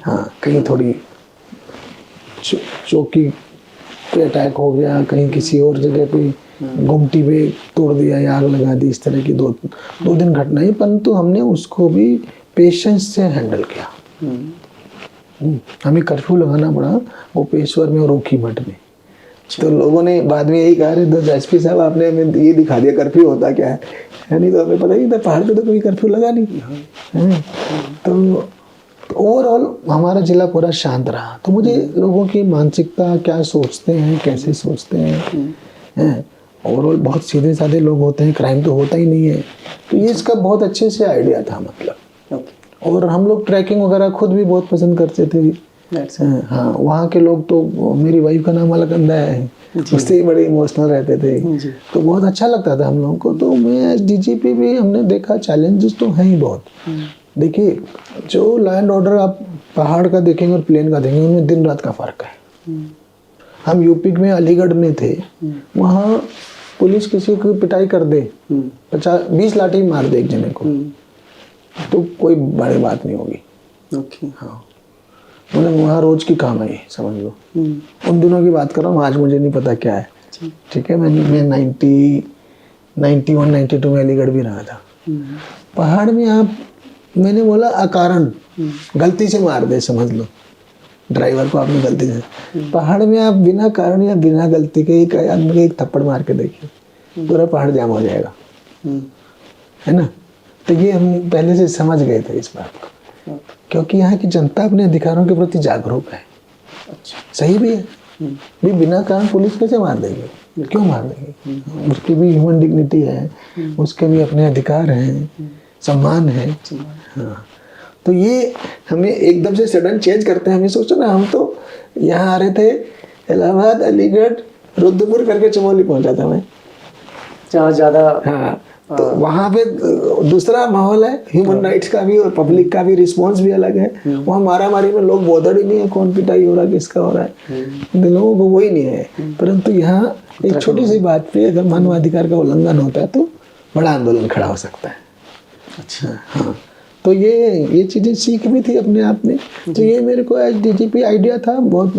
S1: हाँ, कहीं थोड़ी चौकी पे अटैक हो गया, कहीं किसी और जगह पे गुमटी पे तोड़ दिया या आग लगा दी, इस तरह की 2 दिन घटनाएं, परंतु हमने उसको भी पेशेंस से हैंडल किया। हमें कर्फ्यू लगाना पड़ा गोपेश्वर में और ओखी मठ में। तो लोगों ने बाद में यही कहा, अरे एसपी साहब आपने हमें ये दिखा दिया कर्फ्यू होता क्या है, नहीं तो हमें पता ही था, पहाड़ पे तो कोई कर्फ्यू लगा नहीं। तो ओवरऑल हमारा जिला पूरा शांत रहा। तो मुझे लोगों की मानसिकता क्या सोचते हैं, कैसे सोचते हैं, ओवरऑल बहुत सीधे साधे लोग होते हैं, क्राइम तो होता ही नहीं है। तो ये इसका बहुत अच्छे से आइडिया था, मतलब। और हम लोग ट्रैकिंग वगैरह खुद भी बहुत पसंद करते थे। हाँ, वहाँ के लोग तो, मेरी वाइफ का नाम अलकनंदा है, उससे ही बड़े इमोशनल रहते थे, तो बहुत अच्छा लगता था हम लोगों को। तो मैं एज डीजीपी भी हमने देखा चैलेंजेस तो हैं ही बहुत। देखिए, जो लॉ एंड ऑर्डर आप पहाड़ का देखेंगे और प्लेन का देखेंगे, उनमें दिन रात का फर्क है। हम यूपी में अलीगढ़ में थे, वहाँ पुलिस किसी की पिटाई कर दे, 50-20 लाठी मार दे एक जने को, तो कोई बड़ी बात नहीं होगी। हाँ, मतलब वहाँ रोज की काम है, समझ लो। उन दिनों की बात कर रहा हूँ, आज मुझे नहीं पता क्या है। ठीक है, मैं 91-92 में अलीगढ़ भी रहा था। पहाड़ में आप, मैंने बोला अकारण गलती से मार दे, समझ लो ड्राइवर को आपने गलती से, पहाड़ में आप बिना कारण या बिना गलती के एक आदमी को एक थप्पड़ मार के देखिए, पूरा पहाड़ जाम हो जाएगा, है ना। तो ये हम पहले से समझ गए थे इस बात को, क्योंकि यहाँ की जनता अपने अधिकारों के प्रति जागरूक है। सही भी है, भी बिना कारण पुलिस कैसे मार देगी, क्यों मार देगी, उसकी भी ह्यूमन डिग्निटी है, उसके भी अपने अधिकार हैं, सम्मान है। हाँ, तो ये हमें एकदम से सडन चेंज करते हैं। हमें सोचो ना, हम तो यहाँ आ रहे थे, इलाहाबाद, अलीगढ़, रुद्रपुर करके चमोली पहुंचा था मैं,
S2: जहाँ ज़्यादा।
S1: हाँ, तो वहाँ पे दूसरा माहौल है, ह्यूमन राइट्स का भी और पब्लिक का भी रिस्पॉन्स भी अलग है। वहाँ मारामारी में लोग बोधड़ ही नहीं है, कौन पिटाई हो रहा है, किसका हो रहा है, लोगों को वही नहीं है। परंतु यहाँ एक छोटी सी बात पे अगर मानवाधिकार का उल्लंघन होता है तो बड़ा आंदोलन खड़ा हो सकता है।
S2: अच्छा।
S1: हाँ, तो ये चीज़ें सीख भी थी अपने आप में। तो ये मेरे को एज डीजीपी आइडिया था बहुत।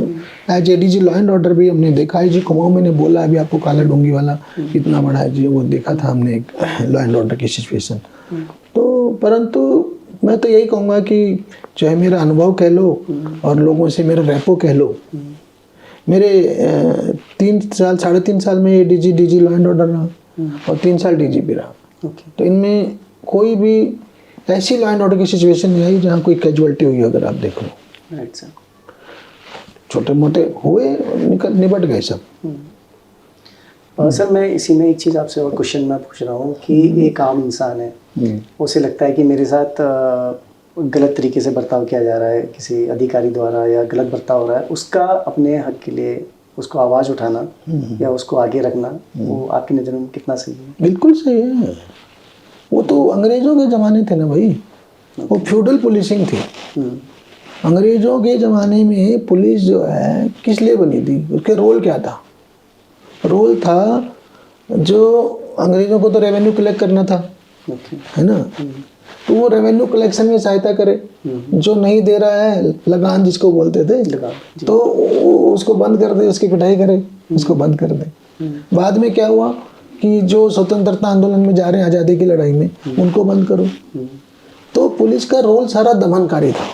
S1: As ADG law and order भी हमने देखा है जी, कुमाऊं मैंने बोला अभी आपको, काला डोंगी वाला कितना बड़ा है जी, वो देखा था हमने एक लॉ एंड ऑर्डर की सिचुएशन। तो परंतु मैं तो यही कहूँगा कि चाहे मेरा अनुभव कह लो और लोगों से मेरा रैपो कह लो, मेरे 3-3.5 साल में डीजी लॉ एंड ऑर्डर रहा और 3 साल डीजीपी रहा। तो इनमें कोई भी ऐसी लॉ एंड ऑर्डर की सिचुएशन नहीं आई जहाँ कोई कैजुअलिटी हुई, अगर आप देखो।
S2: Right sir.
S1: छोटे मोटे हुए, निपट गए सब।
S2: सर, मैं इसी में एक चीज़ आपसे और क्वेश्चन मैं पूछ रहा हूँ कि एक आम इंसान है, उसे लगता है कि मेरे साथ गलत तरीके से बर्ताव किया जा रहा है किसी अधिकारी द्वारा या गलत बर्ताव हो रहा है, उसका अपने हक के लिए उसको आवाज़ उठाना या उसको आगे रखना, वो आपकी नज़र में कितना सही है?
S1: बिल्कुल सही है। वो तो अंग्रेजों के ज़माने थे ना भाई, वो फ्यूडल पुलिसिंग थी। अंग्रेजों के ज़माने में पुलिस जो है किस लिए बनी थी, उसके रोल क्या था? रोल था, जो अंग्रेजों को तो रेवेन्यू कलेक्ट करना था, है ना, तो वो रेवेन्यू कलेक्शन में सहायता करे। जो नहीं दे रहा है, लगान जिसको बोलते थे, तो उसको बंद कर दे, उसकी पिटाई करे, उसको बंद कर दे। बाद में क्या हुआ कि जो स्वतंत्रता आंदोलन में जा रहे हैं, आज़ादी की लड़ाई में, उनको बंद करो। तो पुलिस का रोल सारा दमनकारी था।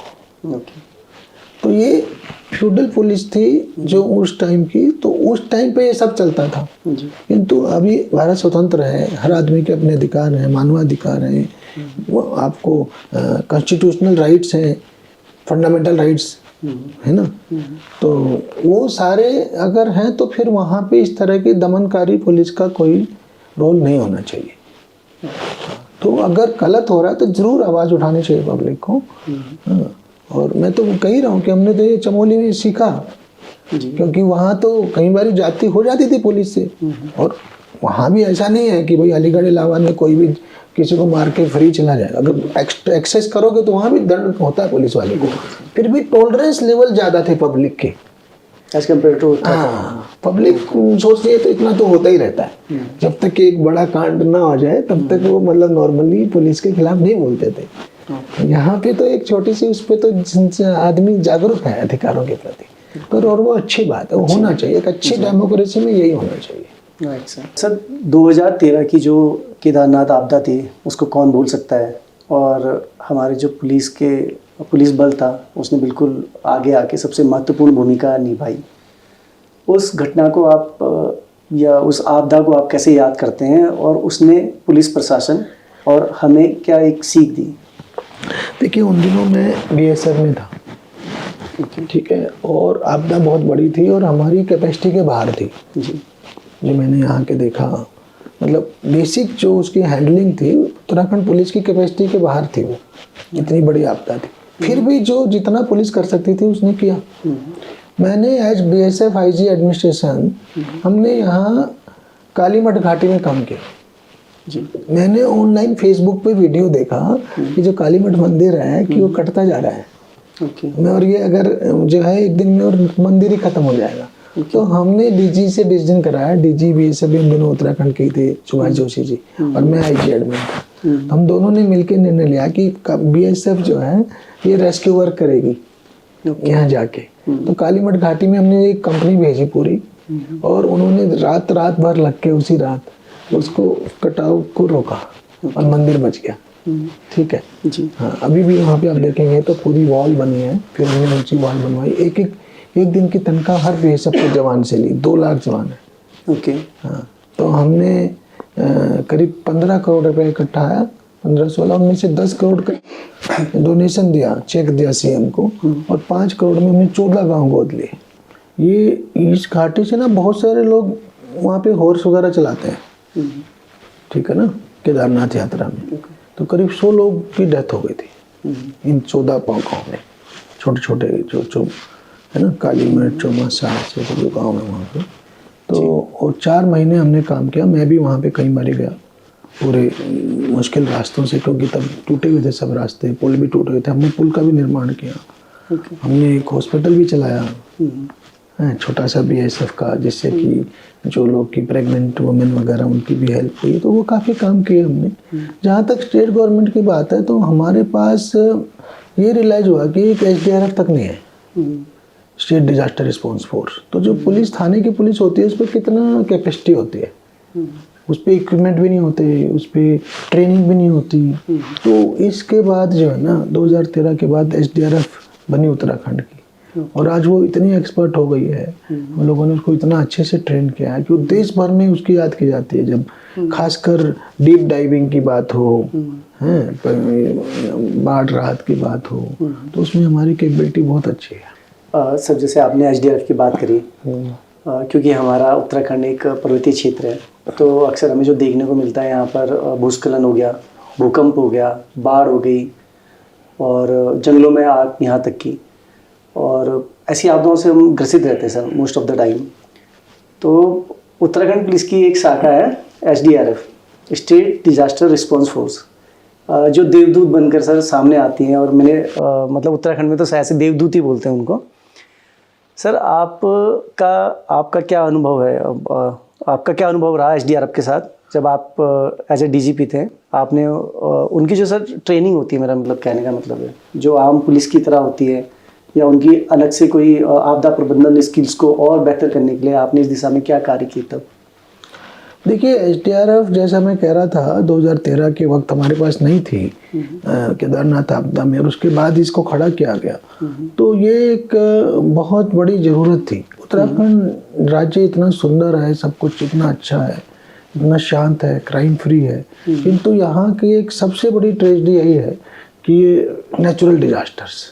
S1: तो ये फ्यूडल पुलिस थी जो उस टाइम की, तो उस टाइम पे ये सब चलता था। किंतु अभी भारत स्वतंत्र है, हर आदमी के अपने अधिकार हैं, मानवाधिकार हैं, वो आपको कॉन्स्टिट्यूशनल राइट्स हैं, फंडामेंटल राइट्स, है ना। तो वो सारे अगर हैं तो फिर वहाँ पे इस तरह की दमनकारी पुलिस का कोई रोल नहीं होना चाहिए। तो अगर गलत हो रहा है तो जरूर आवाज़ उठानी चाहिए पब्लिक को। हाँ, और मैं तो कह रहा हूँ कि हमने तो ये चमोली में सीखा, क्योंकि वहाँ तो कई बार जाती हो जाती थी पुलिस से, और वहाँ भी ऐसा नहीं है कि भाई अलीगढ़ इलाहाबाद में कोई भी किसी को मार के फ्री चला जाएगा। अगर एक्सेस करोगे तो वहाँ भी दंड होता है पुलिस वाले को। फिर भी टॉलरेंस लेवल ज़्यादा थे पब्लिक के
S2: एज कम्पेयर टू।
S1: हाँ, पब्लिक सोचती है तो इतना तो होता ही रहता है। जब तक कि एक बड़ा कांड ना हो जाए तब तक वो मतलब नॉर्मली पुलिस के खिलाफ नहीं बोलते थे। यहाँ पे तो एक छोटी सी उस पर तो आदमी जागरूक है अधिकारों के प्रति, और वो अच्छी बात है, वो होना चाहिए। एक अच्छी डेमोक्रेसी में यही होना चाहिए।
S2: राइट सर 2013 की जो केदारनाथ आपदा थी उसको कौन भूल सकता है, और हमारे जो पुलिस बल था उसने बिल्कुल आगे आके सबसे महत्वपूर्ण भूमिका निभाई। उस घटना को आप या उस आपदा को आप कैसे याद करते हैं, और उसने पुलिस प्रशासन और हमें क्या एक सीख दी?
S1: देखिए, उन दिनों मैं बीएसएफ में था, ठीक है, और आपदा बहुत बड़ी थी और हमारी कैपेसिटी के बाहर थी जी। जो मैंने यहाँ के देखा, मतलब बेसिक जो उसकी हैंडलिंग थी उत्तराखंड पुलिस की कैपेसिटी के बाहर थी। वो इतनी बड़ी आपदा थी, फिर भी जो जितना पुलिस कर सकती थी उसने किया। मैंने एज बीएसएफ आईजी एडमिनिस्ट्रेशन हमने यहाँ कालीमठ घाटी में काम किया जी। मैंने ऑनलाइन फेसबुक पे वीडियो देखा कि जो कालीमठ मंदिर है कि वो कटता जा रहा है। मैं और ये अगर जो है एक दिन में और मंदिर ही खत्म हो जाएगा। तो हमने डीजी से डिसीजन कराया, डीजी बीएसएफ इन दोनों उत्तराखंड के थे, सुभाष जोशी जी, और मैं आईजी एडमिन था। तो हम दोनों ने मिलकर निर्णय लिया कि बीएसएफ जो है ये रेस्क्यू वर्क करेगी यहाँ जाके। तो कालीमठ घाटी में हमने एक कंपनी भेजी पूरी, और उन्होंने रात भर लग के उसी रात उसको कटाव को रोका और मंदिर बच गया। ठीक है जी। हाँ, अभी भी वहाँ पे आप देखेंगे तो पूरी वॉल बनी है, फिर हमने ऊंची वॉल बनवाई। एक दिन की तनख्वाह हर बीएसएफ के जवान से ली, 2 लाख जवान है। ओके हाँ, तो हमने करीब 15 करोड़ रुपए इकट्ठा आया, 15-16, उनमें से 10 करोड़ का डोनेशन दिया, चेक दिया सीएम को, और 5 करोड़ में हमने 14 गांव गोद लिए। ये इस घाटी से ना बहुत सारे लोग वहाँ पे हॉर्स वगैरह चलाते हैं, ठीक है ना, केदारनाथ यात्रा में। तो करीब 100 लोग की डेथ हो गई थी इन 14 गाँव में, छोटे छोटे जो है ना, कालीमठ, चौमासा से जो गाँव है वहाँ पे। तो और 4 महीने हमने काम किया। मैं भी वहाँ पे कई बार गया, पूरे मुश्किल रास्तों से, क्योंकि तब टूटे हुए थे सब रास्ते, पुल भी टूटे हुए थे। हमने पुल का भी निर्माण किया। हमने एक हॉस्पिटल भी चलाया है, छोटा सा बीएसएफ का, जिससे कि जो लोग की प्रेग्नेंट वुमेन वगैरह उनकी भी हेल्प हुई। तो वो काफ़ी काम किए हमने। जहाँ तक स्टेट गवर्नमेंट की बात है, तो हमारे पास ये रियलाइज़ हुआ कि एक एसडीआरएफ तक नहीं है, स्टेट डिजास्टर रिस्पॉन्स फोर्स। तो जो पुलिस, थाने की पुलिस होती है, उस पर कितना कैपेसिटी होती है, उस पर इक्विपमेंट भी नहीं होते, उस पर ट्रेनिंग भी नहीं होती। तो इसके बाद जो है ना 2013 के बाद एसडीआरएफ बनी उत्तराखंड की, और आज वो इतनी एक्सपर्ट हो गई है, हम लोगों ने उसको इतना अच्छे से ट्रेन किया है कि वो देश भर में उसकी याद की जाती है। जब खासकर डीप डाइविंग की बात हो, हैं, बाढ़ राहत की बात हो, तो उसमें हमारी कैपेबिलिटी बहुत अच्छी है।
S2: सर जैसे आपने एसडीआरएफ की बात करी, क्योंकि हमारा उत्तराखंड एक पर्वतीय क्षेत्र है, तो अक्सर हमें जो देखने को मिलता है यहाँ पर भूस्खलन हो गया, भूकंप हो गया, बाढ़ हो गई, और जंगलों में आग यहाँ तक की, और ऐसी आपदाओं से हम ग्रसित रहते हैं sir most of the time. तो उत्तराखंड पुलिस की एक शाखा है SDRF, state disaster response force, जो देवदूत बनकर सर सामने आती हैं। और मैंने मतलब उत्तराखंड में तो ऐसे देवदूत ही बोलते हैं उनको। सर आपका क्या अनुभव है, आपका क्या अनुभव रहा एसडीआरएफ के साथ जब आप एज ए डीजीपी थे? आपने उनकी जो सर ट्रेनिंग होती है, मेरा मतलब कहने का मतलब है, जो आम पुलिस की तरह होती है, या उनकी अलग से कोई आपदा प्रबंधन स्किल्स को और बेहतर करने के लिए आपने इस दिशा में क्या कार्य किए तब?
S1: देखिए, एसडीआरएफ जैसा मैं कह रहा था 2013 के वक्त हमारे पास नहीं थी केदारनाथ आपदा में, और उसके बाद इसको खड़ा किया गया। तो ये एक बहुत बड़ी ज़रूरत थी। उत्तराखंड राज्य इतना सुंदर है, सब कुछ इतना अच्छा है, इतना शांत है, क्राइम फ्री है, किंतु यहाँ की एक सबसे बड़ी ट्रेजेडी यही है कि ये नेचुरल डिजास्टर्स,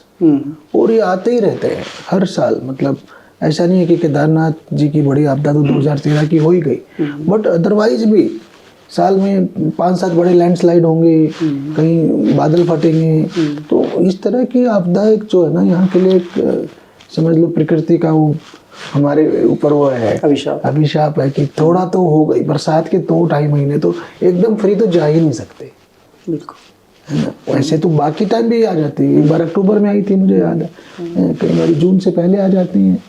S1: और ये आते ही रहते हैं हर साल। मतलब ऐसा नहीं है कि केदारनाथ जी की बड़ी आपदा तो 2013 की हो ही गई, बट अदरवाइज भी साल में 5-7 बड़े लैंडस्लाइड होंगे, कहीं बादल फटेंगे। तो इस तरह की आपदा एक जो है ना यहाँ के लिए एक समझ लो प्रकृति का वो हमारे ऊपर वो है अभिशाप है कि थोड़ा तो हो गई बरसात के 2-2.5 महीने तो एकदम फ्री तो जा ही नहीं सकते,
S2: बिल्कुल
S1: है ना। वैसे तो बाकी टाइम भी आ जाती है, एक बार अक्टूबर में आई थी मुझे याद है, कई बार जून से पहले आ जाती हैं।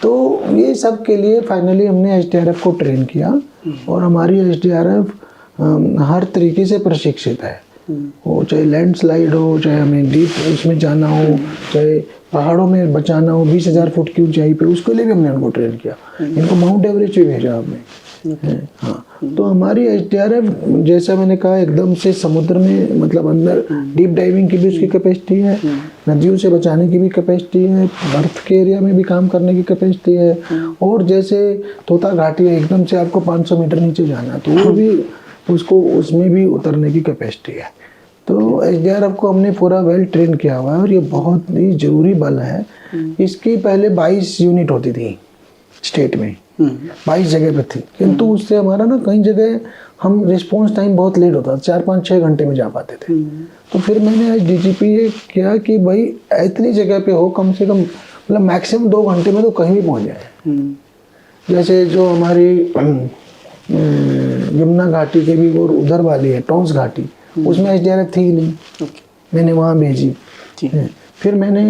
S1: तो ये सब के लिए फाइनली हमने एसडीआरएफ को ट्रेन किया और हमारी एसडीआरएफ हर तरीके से प्रशिक्षित है। वो चाहे लैंडस्लाइड हो, चाहे हमें डीप उसमें जाना हो, चाहे पहाड़ों में बचाना हो 20,000 फुट की ऊंचाई पे, उसके लिए भी हमने उनको ट्रेन किया। इनको माउंट एवरेस्ट भी भेजा हमने। हाँ, तो हमारी एसडीआरएफ जैसा मैंने कहा एकदम से समुद्र में मतलब अंदर डीप डाइविंग की भी उसकी कैपेसिटी है, नदियों से बचाने की भी कैपेसिटी है, बर्फ के एरिया में भी काम करने की कैपेसिटी है, और जैसे तोता घाटी है एकदम से आपको 500 मीटर नीचे जाना तो वो भी उसको उसमें भी उतरने की कैपेसिटी है। तो एसडीआरएफ को हमने पूरा वेल ट्रेन किया हुआ है और ये बहुत ही जरूरी बल है। इसकी पहले 22 यूनिट होती थी स्टेट में, 22 जगह पे थी, किंतु उससे हमारा ना कई जगह हम रिस्पॉन्स टाइम बहुत लेट होता था, 4-5-6 घंटे में जा पाते थे। तो फिर मैंने आज डीजीपी ये किया कि भाई इतनी जगह पे हो कम से कम मतलब मैक्सिमम 2 घंटे में तो कहीं भी पहुंच जाए। जैसे जो हमारी यमुना घाटी के भी और उधर वाली है टॉन्स घाटी, उसमें एसडीआरएफ थी ही नहीं, मैंने वहाँ भेजी। फिर मैंने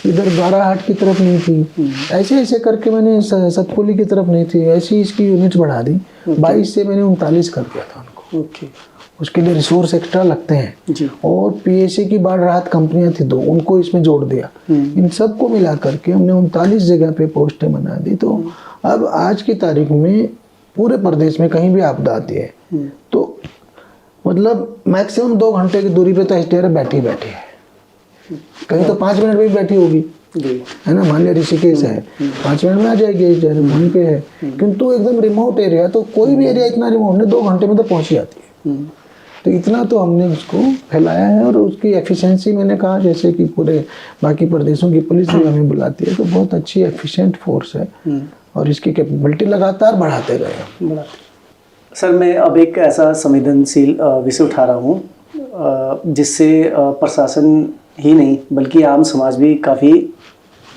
S1: इधर बाराहाट की तरफ नहीं थी, ऐसे ऐसे करके मैंने सतपुली की तरफ नहीं थी, ऐसी इसकी यूनिट्स बढ़ा दी। 22 से मैंने 39 कर दिया था उनको। उसके लिए रिसोर्स एक्स्ट्रा लगते हैं और पीएससी की बाढ़ राहत कंपनियां थी 2, उनको इसमें जोड़ दिया। इन सबको मिला करके हमने 39 जगह पे पोस्टें बना दी। तो अब आज की तारीख में पूरे प्रदेश में कहीं भी आपदा आती है तो मतलब मैक्सिमम 2 घंटे की दूरी पे तो एसडीआरएफ बैठी है, कहीं तो 5 मिनट में भी बैठी होगी, है ना। मान लिया ऋषिकेश है, 5 मिनट में आ जाएगी एसडीआरएफ, वहीं पे है। किंतु एकदम रिमोट एरिया, तो कोई भी एरिया इतना रिमोट नहीं, 2 घंटे में तो पहुंच जाती है। तो इतना तो हमने उसको फैलाया है और उसकी एफिशिएंसी मैंने कहा जैसे कि पूरे बाकी प्रदेशों की पुलिस भी हमें बुलाती है तो बहुत अच्छी एफिशिएंट फोर्स है और इसकी कैपेबिलिटी लगातार बढ़ाते गए।
S2: सर, मैं अब एक ऐसा संवेदनशील विषय उठा रहा हूँ जिससे प्रशासन ही नहीं बल्कि आम समाज भी काफ़ी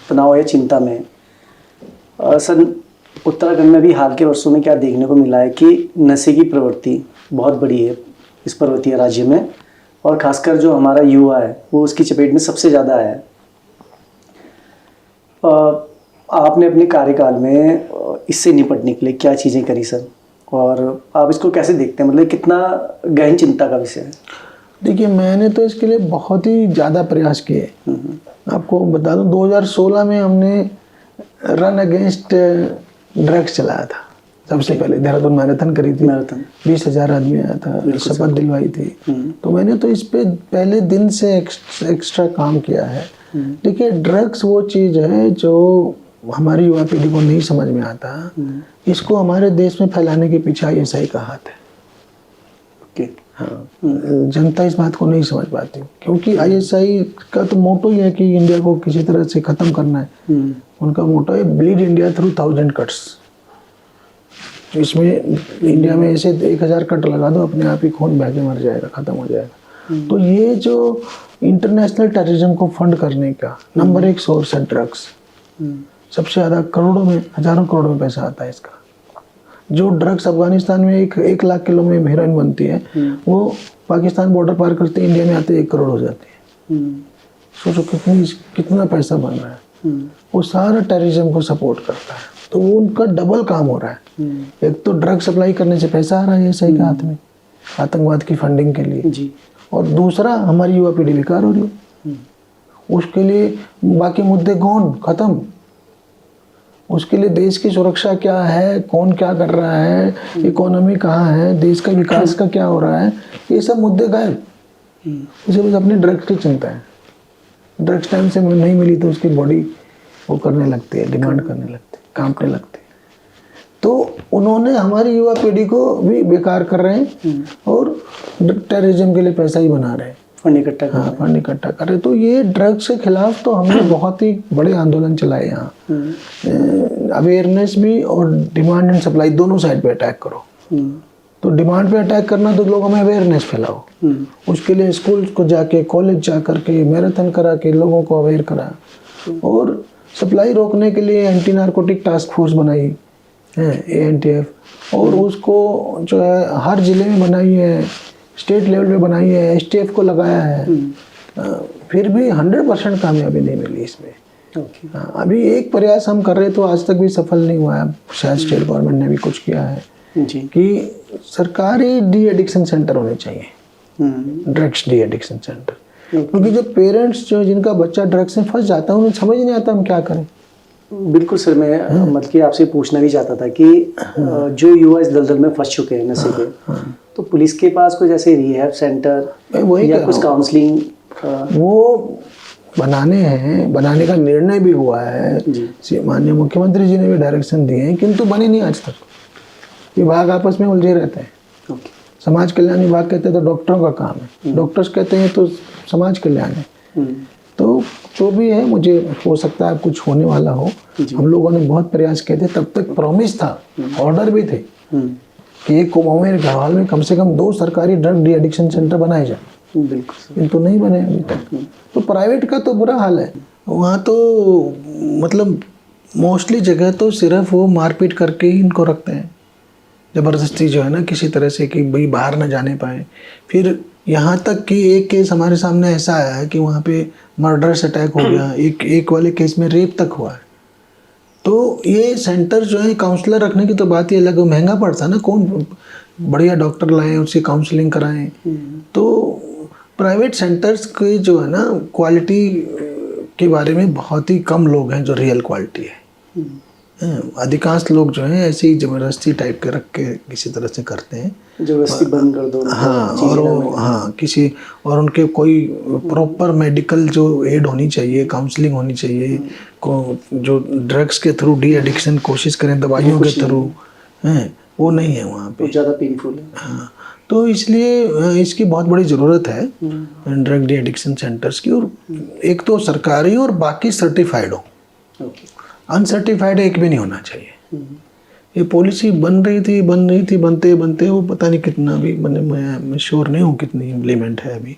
S2: तनाव या चिंता में है। सर, उत्तराखंड में भी हाल के वर्षों में क्या देखने को मिला है कि नशे की प्रवृत्ति बहुत बड़ी है इस पर्वतीय राज्य में, और खासकर जो हमारा युवा है वो उसकी चपेट में सबसे ज़्यादा है। आपने अपने कार्यकाल में इससे निपटने के लिए क्या चीज़ें करी सर, और आप इसको कैसे देखते हैं, मतलब कितना गहन चिंता का विषय है?
S1: देखिए, मैंने तो इसके लिए बहुत ही ज़्यादा प्रयास किए। आपको बता दूं 2016 में हमने रन अगेंस्ट ड्रग्स चलाया था। सबसे पहले देहरादून मैराथन करी थी, 20,000 आदमी आया था, शपथ दिलवाई थी। तो मैंने तो इस पे पहले दिन से एक्स्ट्रा काम किया है। देखिए, ड्रग्स वो चीज़ है जो हमारी युवा पीढ़ी को नहीं समझ में आता। इसको हमारे देश में फैलाने के पीछे आईएसआई का हाथ है। हाँ, जनता इस बात को नहीं समझ पाती क्योंकि आईएसआई का तो मोटो ही है कि इंडिया को किसी तरह से खत्म करना है। उनका मोटो है ब्लीड इंडिया थ्रू 1000 कट्स। इसमें इंडिया में ऐसे 1000 कट लगा दो, अपने आप ही खून बह के मर जाएगा, खत्म हो जाएगा। तो ये जो इंटरनेशनल टेररिज्म को फंड करने का नंबर 1 सोर्स है ड्रग्स। सबसे ज़्यादा करोड़ों में, हजारों करोड़ में पैसा आता है इसका। जो ड्रग्स अफगानिस्तान में 1 लाख किलो में हेरोइन बनती है, वो पाकिस्तान बॉर्डर पार करते इंडिया में आते 1 करोड़ हो जाती है। सोचो कितना पैसा बन रहा है। वो सारा टेररिज्म को सपोर्ट करता है, तो वो उनका डबल काम हो रहा है। एक तो ड्रग सप्लाई करने से पैसा आ रहा है सही के हाथ में आतंकवाद की फंडिंग के लिए जी, और दूसरा हमारी युवा पीढ़ी बेकार हो रही है। उसके लिए बाकी मुद्दे कौन खत्म, उसके लिए देश की सुरक्षा क्या है, कौन क्या कर रहा है, इकोनॉमी कहाँ है, देश का विकास का क्या हो रहा है, ये सब मुद्दे गायब। उसे बस अपने ड्रग्स की चिंता है। ड्रग्स टाइम से नहीं मिली तो उसकी बॉडी वो करने लगती है, डिमांड करने लगती है, कांपने लगती है। तो उन्होंने हमारी युवा पीढ़ी को भी बेकार कर रहे हैं और टेररिज्म के लिए पैसा ही बना रहे हैं, फंड इकट्ठा कर, हाँ, फंड इकट्ठा कर रहे। तो ये ड्रग्स के खिलाफ तो हमने बहुत ही बड़े आंदोलन चलाए यहाँ। अवेयरनेस भी और डिमांड एंड सप्लाई दोनों साइड पे अटैक करो। तो डिमांड पे अटैक करना तो लोगों में अवेयरनेस फैलाओ, उसके लिए स्कूल को जाके कॉलेज जा करके मैराथन करा के लोगों को अवेयर करा, और सप्लाई रोकने के लिए एंटी नारकोटिक टास्क फोर्स बनाई है ANTF, और उसको जो है हर जिले में बनाई है, स्टेट लेवल पे बनाई है, STF को लगाया है। फिर भी 100% कामयाबी नहीं मिली इसमें। अभी एक प्रयास हम कर रहे तो आज तक भी सफल नहीं हुआ है, शायद स्टेट गवर्नमेंट ने भी कुछ किया है कि सरकारी डी एडिक्शन सेंटर होने चाहिए, ड्रग्स डी एडिक्शन सेंटर, क्योंकि जो पेरेंट्स जो जिनका बच्चा ड्रग्स में फंस जाता है उन्हें समझ नहीं आता हम क्या करें।
S2: बिल्कुल सर, मैं मतलब कि आपसे पूछना भी चाहता था कि जो युवा इस दलदल में फंस चुके हैं नशे के, तो पुलिस के पास कोई जैसे रिहैब सेंटर या कुछ काउंसलिंग
S1: वो बनाने का निर्णय भी हुआ है, माननीय मुख्यमंत्री जी ने भी डायरेक्शन दिए हैं, किंतु बने नहीं आज तक। विभाग आपस में उलझे रहते हैं। समाज कल्याण विभाग कहते हैं तो डॉक्टरों का काम है, डॉक्टर्स कहते हैं तो समाज कल्याण है। तो जो भी है, मुझे हो सकता है कुछ होने वाला हो। हम लोगों ने बहुत प्रयास किए थे, तब तक प्रॉमिस था, ऑर्डर भी थे कि एक कुमाऊं में गढ़वाल में कम से कम 2 सरकारी ड्रग डी एडिक्शन सेंटर बनाए जाए, किंतु नहीं बने अभी तक। तो प्राइवेट का तो बुरा हाल है, वहाँ तो मतलब मोस्टली जगह तो सिर्फ वो मारपीट करके ही इनको रखते हैं, ज़बरदस्ती जो है ना, किसी तरह से कि भाई बाहर ना जाने पाए। फिर यहाँ तक कि एक केस हमारे सामने ऐसा आया है कि वहाँ पे मर्डरस अटैक हो गया, एक वाले केस में रेप तक हुआ है। तो ये सेंटर जो है, काउंसलर रखने की तो बात ही अलग है, महंगा पड़ता है ना, कौन बढ़िया डॉक्टर लाएं, उसकी काउंसलिंग कराएं। तो प्राइवेट सेंटर्स के जो है ना, क्वालिटी के बारे में बहुत ही कम लोग हैं जो रियल क्वालिटी है। अधिकांश लोग जो हैं ऐसे ही ज़बरदस्ती टाइप के रख के किसी तरह से करते हैं,
S2: ज़बरदस्ती बंद कर दो।
S1: किसी और उनके कोई प्रॉपर मेडिकल जो एड होनी चाहिए, काउंसलिंग होनी चाहिए, को जो ड्रग्स के थ्रू डी एडिक्शन कोशिश करें दवाइयों के थ्रू, हैं वो नहीं है वहाँ पे,
S2: ज़्यादा पेनफुल है।
S1: हाँ, तो इसलिए इसकी बहुत बड़ी ज़रूरत है ड्रग डी एडिक्शन सेंटर्स की। और एक तो सरकारी और बाकी सर्टिफाइड हो, अनसर्टिफाइड एक भी नहीं होना चाहिए। ये पॉलिसी बन रही थी बनते वो पता नहीं कितना भी, मैं श्योर नहीं हूँ कितनी इम्प्लीमेंट है अभी,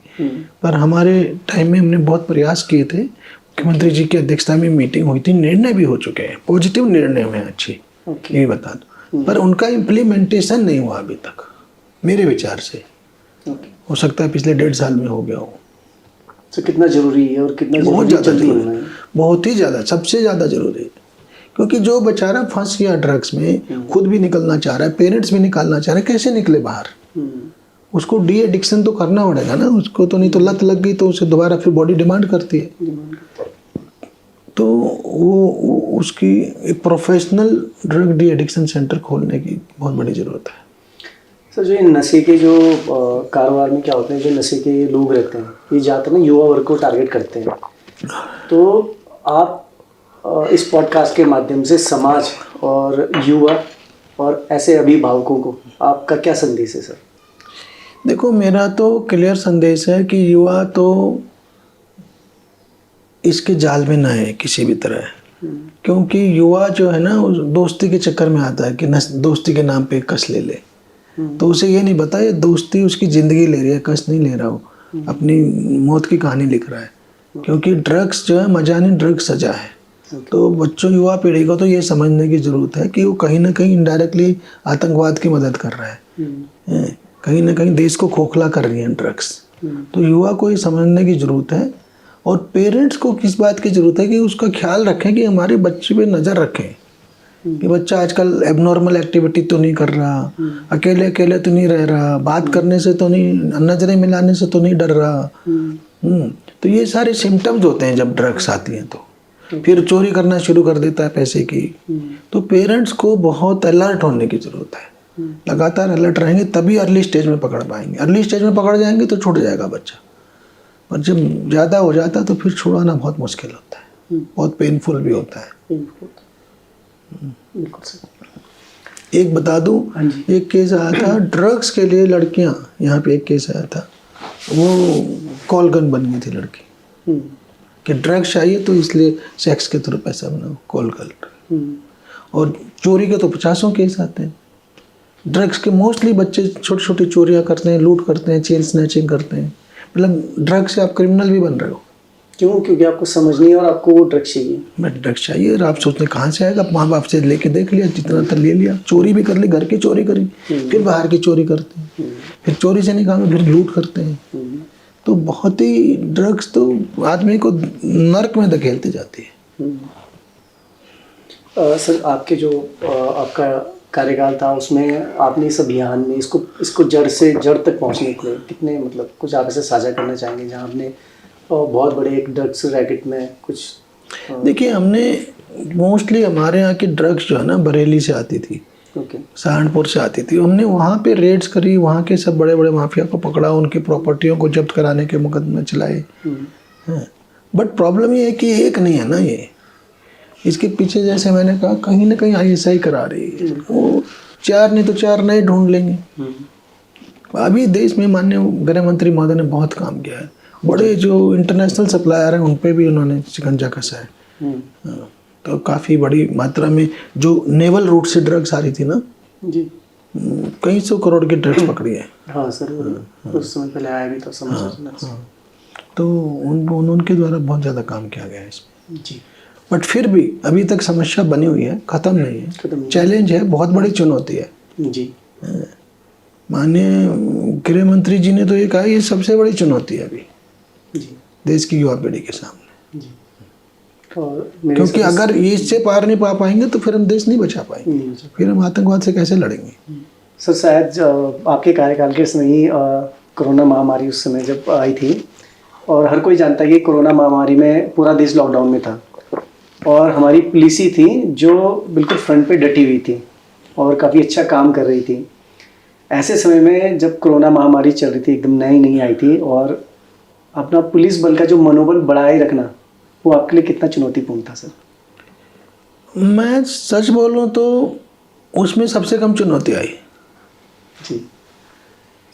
S1: पर हमारे टाइम में हमने बहुत प्रयास किए थे। मुख्यमंत्री जी की अध्यक्षता में मीटिंग हुई थी, निर्णय भी हो चुके हैं, पॉजिटिव निर्णय हुए हैं अच्छे, ये बता दो, पर उनका इम्प्लीमेंटेशन नहीं हुआ अभी तक मेरे विचार से। हो सकता है पिछले 1.5 साल में हो गया हो।
S2: तो कितना जरूरी है और कितना
S1: बहुत ज़्यादा जरूरी है, बहुत ही ज़्यादा, सबसे ज़्यादा जरूरी है, क्योंकि जो बेचारा फंस गया ड्रग्स में, खुद भी निकलना चाह रहा है, पेरेंट्स भी निकालना चाह रहे हैं, कैसे निकले बाहर? उसको डी एडिक्शन तो करना पड़ेगा ना उसको, तो नहीं तो लत लग गई तो उसे दोबारा फिर बॉडी डिमांड करती है। तो वो उसकी एक professional drug de addiction centre खोलने की बहुत बड़ी ज़रूरत है।
S2: सर, जो नशे के जो कारोबार में क्या होते हैं, जो नशे के लोग रहते हैं, ये ज़्यादातर ना युवा वर्ग को टारगेट करते हैं। तो आप इस पॉडकास्ट के माध्यम से समाज और युवा और ऐसे अभिभावकों को आपका क्या संदेश है सर?
S1: देखो, मेरा तो क्लियर संदेश है कि युवा तो इसके जाल में ना है किसी भी तरह, क्योंकि युवा जो है ना दोस्ती के चक्कर में आता है कि दोस्ती के नाम पे कस ले ले, तो उसे ये नहीं पता ये दोस्ती उसकी ज़िंदगी ले रही है, कस नहीं ले रहा, हो अपनी मौत की कहानी लिख रहा है। क्योंकि ड्रग्स जो है मजा नहीं, ड्रग्स सजा है। तो बच्चों, युवा पीढ़ी को तो ये समझने की ज़रूरत है कि वो कहीं ना कहीं इनडायरेक्टली आतंकवाद की मदद कर रहा है, कहीं ना कहीं देश को खोखला कर रही है ड्रग्स। तो युवा को ये समझने की ज़रूरत है, और पेरेंट्स को किस बात की ज़रूरत है कि उसका ख्याल रखें कि हमारे बच्चे पे नज़र रखें कि बच्चा आजकल एबनॉर्मल एक्टिविटी तो नहीं कर रहा, अकेले अकेले तो नहीं रह रहा, बात करने से तो नहीं, नजरें मिलाने से तो नहीं डर रहा। तो ये सारे सिम्टम्स होते हैं जब ड्रग्स आती हैं, तो फिर चोरी करना शुरू कर देता है पैसे की। तो पेरेंट्स को बहुत अलर्ट होने की ज़रूरत है, लगातार अलर्ट रहेंगे तभी अर्ली स्टेज में पकड़ पाएंगे। अर्ली स्टेज में पकड़ जाएंगे तो छूट जाएगा बच्चा, और जब ज़्यादा हो जाता है तो फिर छुड़ाना बहुत मुश्किल होता है, बहुत पेनफुल भी होता है। एक बता दूं, एक केस आया था ड्रग्स के लिए लड़कियां, यहाँ पे एक केस आया था, वो कॉलगन बन गई थी लड़की कि ड्रग्स चाहिए तो इसलिए सेक्स के थ्रू पैसा बनाओ, कॉल कर। और चोरी के तो 50 केस आते हैं, ड्रग्स के मोस्टली बच्चे छोटी छोटी चोरियां करते हैं, लूट करते हैं, चेन स्नैचिंग करते हैं। मतलब ड्रग्स से आप क्रिमिनल भी बन रहे हो।
S2: क्यों? क्योंकि आपको समझ नहीं है और आपको वो ड्रग्स चाहिए।
S1: मैं ड्रग्स चाहिए और आप सोचते कहाँ से आएगा, माँ बाप से लेके देख लिया, जितना तक ले लिया, चोरी भी कर ली, घर की चोरी करी, फिर बाहर की चोरी करते हैं, फिर चोरी से नहीं काम फिर लूट करते हैं। तो बहुत ही ड्रग्स तो आदमी को नर्क में धकेलते जाती है।
S2: सर आपके जो आपका कार्यकाल था उसमें आपने इस अभियान में इसको जड़ से जड़ तक पहुंचने के लिए कितने मतलब कुछ आप ऐसे साझा करना चाहेंगे जहां आपने बहुत बड़े एक ड्रग्स रैकेट में कुछ?
S1: देखिए, हमने मोस्टली हमारे यहाँ की ड्रग्स जो है ना बरेली से आती थी, सहारनपुर से आती थी। हमने वहाँ पे रेड्स करी, वहाँ के सब बड़े बड़े माफिया को पकड़ा, उनकी प्रॉपर्टियों को जब्त कराने के मुकदमे चलाए। बट प्रॉब्लम ये है कि एक नहीं है ना, ये इसके पीछे जैसे मैंने कहा कहीं ना कहीं ISI करा रही है। वो 4 नहीं तो 4 नए ढूंढ लेंगे। अभी देश में माननीय गृह मंत्री महोदय ने बहुत काम किया है। बड़े जो इंटरनेशनल सप्लायर हैं उन पे भी उन्होंने शिकंजा कसा है। तो काफ़ी बड़ी मात्रा में जो नेवल रूट से ड्रग्स आ रही थी ना जी, कई 100 करोड़ की ड्रग्स पकड़ी है।
S2: हाँ सर, उस समय पहले आया भी था समाचार।
S1: तो उनके द्वारा बहुत ज़्यादा काम किया गया है इसमें
S2: जी।
S1: बट फिर भी अभी तक समस्या बनी हुई है, ख़त्म नहीं है, चैलेंज है, बहुत बड़ी चुनौती है
S2: जी।
S1: माननीय गृह मंत्री जी ने तो ये कहा ये सबसे बड़ी चुनौती है अभी
S2: जी
S1: देश की युवा पीढ़ी के सामने जी।
S2: और
S1: क्योंकि अगर ये इससे पार नहीं पा पाएंगे तो फिर हम देश नहीं बचा पाएंगे, फिर हम आतंकवाद से कैसे लड़ेंगे।
S2: सर शायद आपके कार्यकाल के समय ही कोरोना महामारी उस समय जब आई थी और हर कोई जानता है कि कोरोना महामारी में पूरा देश लॉकडाउन में था और हमारी पुलिस ही थी जो बिल्कुल फ्रंट पे डटी हुई थी और काफ़ी अच्छा काम कर रही थी। ऐसे समय में जब कोरोना महामारी चल रही थी, एकदम नई आई थी और अपना पुलिस बल का जो मनोबल बढ़ाए रखना वो आपके लिए कितना चुनौतीपूर्ण था सर?
S1: मैं सच बोलूं तो उसमें सबसे कम चुनौती आई
S2: जी।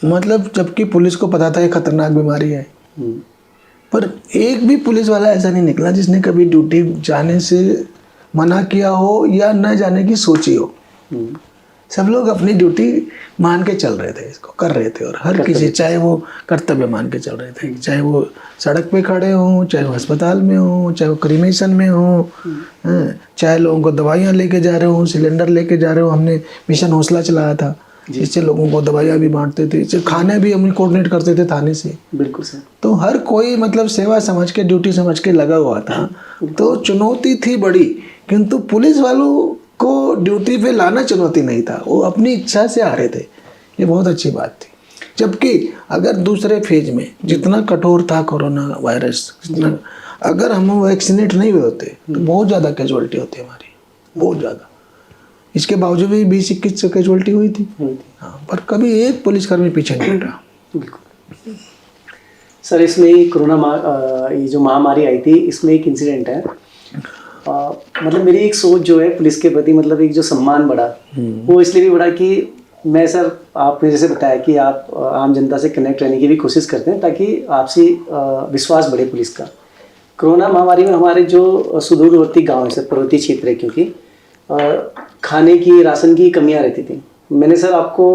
S1: मतलब जबकि पुलिस को पता था ये खतरनाक बीमारी है, पर एक भी पुलिस वाला ऐसा नहीं निकला जिसने कभी ड्यूटी जाने से मना किया हो या न जाने की सोची हो। सब लोग अपनी ड्यूटी मान के चल रहे थे, इसको कर रहे थे और हर किसी, चाहे वो कर्तव्य मान के चल रहे थे, चाहे वो सड़क पे खड़े हों, चाहे वो अस्पताल में हों, चाहे वो क्रीमेशन में हों, चाहे लोगों को दवाइयाँ लेके जा रहे हों, सिलेंडर लेके जा रहे हो। हमने मिशन हौसला चलाया था जिससे लोगों को दवाइयाँ भी बांटते थे, इससे खाने भी हम कोऑर्डिनेट करते थे थाने से।
S2: बिल्कुल सर।
S1: तो हर कोई मतलब सेवा समझ के, ड्यूटी समझ के लगा हुआ था। तो चुनौती थी बड़ी, किंतु पुलिस वालों को ड्यूटी पे लाना चुनौती नहीं था, वो अपनी इच्छा से आ रहे थे, ये बहुत अच्छी बात थी। जबकि अगर दूसरे फेज में जितना कठोर था कोरोना वायरस, जितना अगर हम वैक्सीनेट नहीं हुए होते तो बहुत ज़्यादा कैजुअलिटी होती हमारी, बहुत ज़्यादा। इसके बावजूद भी 20-21 कैजुअलिटी हुई थी। हाँ, पर कभी एक पुलिसकर्मी पीछे नहीं हटा।
S2: बिल्कुल सर। इसमें ही कोरोना ये जो महामारी आई थी इसमें एक इंसिडेंट है, मतलब मेरी एक सोच जो है पुलिस के प्रति, मतलब एक जो सम्मान बढ़ा वो इसलिए भी बढ़ा कि मैं सर, आपने जैसे बताया कि आप आम जनता से कनेक्ट रहने की भी कोशिश करते हैं ताकि आपसी विश्वास बढ़े पुलिस का। कोरोना महामारी में हमारे जो सुदूरवर्ती गांव है सर, पर्वतीय क्षेत्र है, क्योंकि खाने की, राशन की कमियां रहती थी। मैंने सर आपको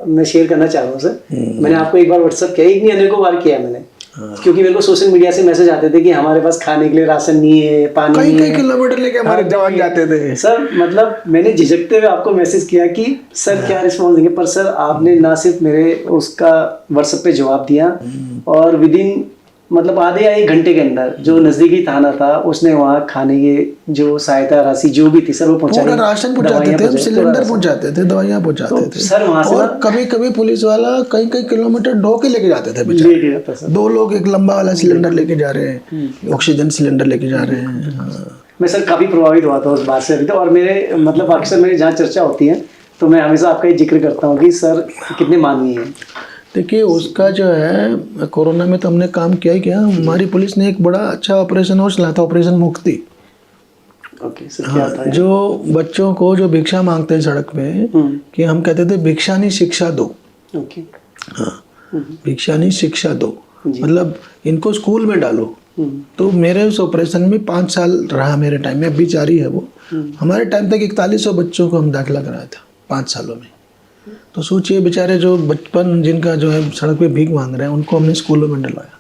S2: मैं शेयर करना चाह रहा हूँ सर, मैंने आपको एक बार व्हाट्सअप किया, एक नहीं अनेकों बार किया मैंने, क्योंकि मेरे को सोशल मीडिया से मैसेज आते थे कि हमारे पास खाने के लिए राशन नहीं है, पानी नहीं है।
S1: कई किलोमीटर लेके हमारे जवान जाते थे
S2: सर। मतलब मैंने झिझकते हुए आपको मैसेज किया कि सर क्या रिस्पॉन्स देंगे, पर सर आपने ना सिर्फ मेरे उसका व्हाट्सएप पे जवाब दिया और विदिन मतलब आधे या 1 घंटे के अंदर जो नजदीकी थाना था उसने वहाँ खाने की जो सहायता राशि जो भी थी सर वो पहुँचाई,
S1: पूरा राशन पहुँचाते थे, सिलेंडर पहुँचाते थे, दवाइयाँ पहुँचाते थे
S2: सर वहाँ से।
S1: और कभी पुलिस वाला कई किलोमीटर ढो के लेके जाते थे बेचारे। 2 लोग एक लंबा वाला सिलेंडर लेके जा रहे हैं, ऑक्सीजन सिलेंडर लेके जा रहे हैं।
S2: मैं सर काफ़ी प्रभावित हुआ था उस बात से अभी तो, और मेरे मतलब अक्सर मेरी जहाँ चर्चा होती है तो मैं हमेशा आपका ही जिक्र करता हूँ कि सर कितने मानवीय हैं।
S1: देखिए, उसका जो है कोरोना में तो हमने काम किया ही किया। हमारी पुलिस ने एक बड़ा अच्छा ऑपरेशन और चलाया था, ऑपरेशन मुक्ति।
S2: ओके सर, क्या था?
S1: जो बच्चों को जो भिक्षा मांगते हैं सड़क पे, कि हम कहते थे भिक्षा नहीं शिक्षा दो।
S2: ओके।
S1: हाँ, भिक्षा नहीं शिक्षा दो, मतलब इनको स्कूल में डालो। तो मेरे उस ऑपरेशन में 5 साल रहा मेरे टाइम में, अभी जारी है वो। हमारे टाइम तक 4100 बच्चों को हम दाखिला कराया था 5 सालों में। तो सोचिए बेचारे जो बचपन जिनका जो है सड़क पे भीख मांग रहे हैं उनको हमने स्कूलों में डलवाया।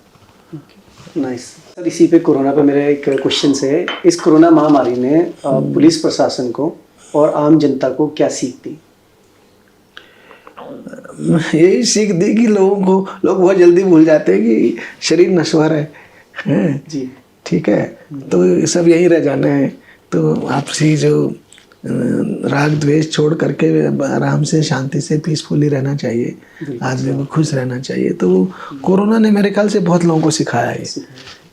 S2: Nice sir. इसी पे कोरोना पे मेरा एक क्वेश्चन है, इस कोरोना महामारी ने पुलिस प्रशासन को और आम जनता को क्या सीख दी?
S1: यही सीख दी कि लोग बहुत जल्दी भूल जाते हैं कि शरीर नश्वर है
S2: जी।
S1: ठीक है, तो सब यही रह जाना है। तो आपसी जो राग द्वेष छोड़ करके आराम से शांति से पीसफुली रहना चाहिए, आदमी को खुश रहना चाहिए। तो कोरोना ने मेरे ख्याल से बहुत लोगों को सिखाया है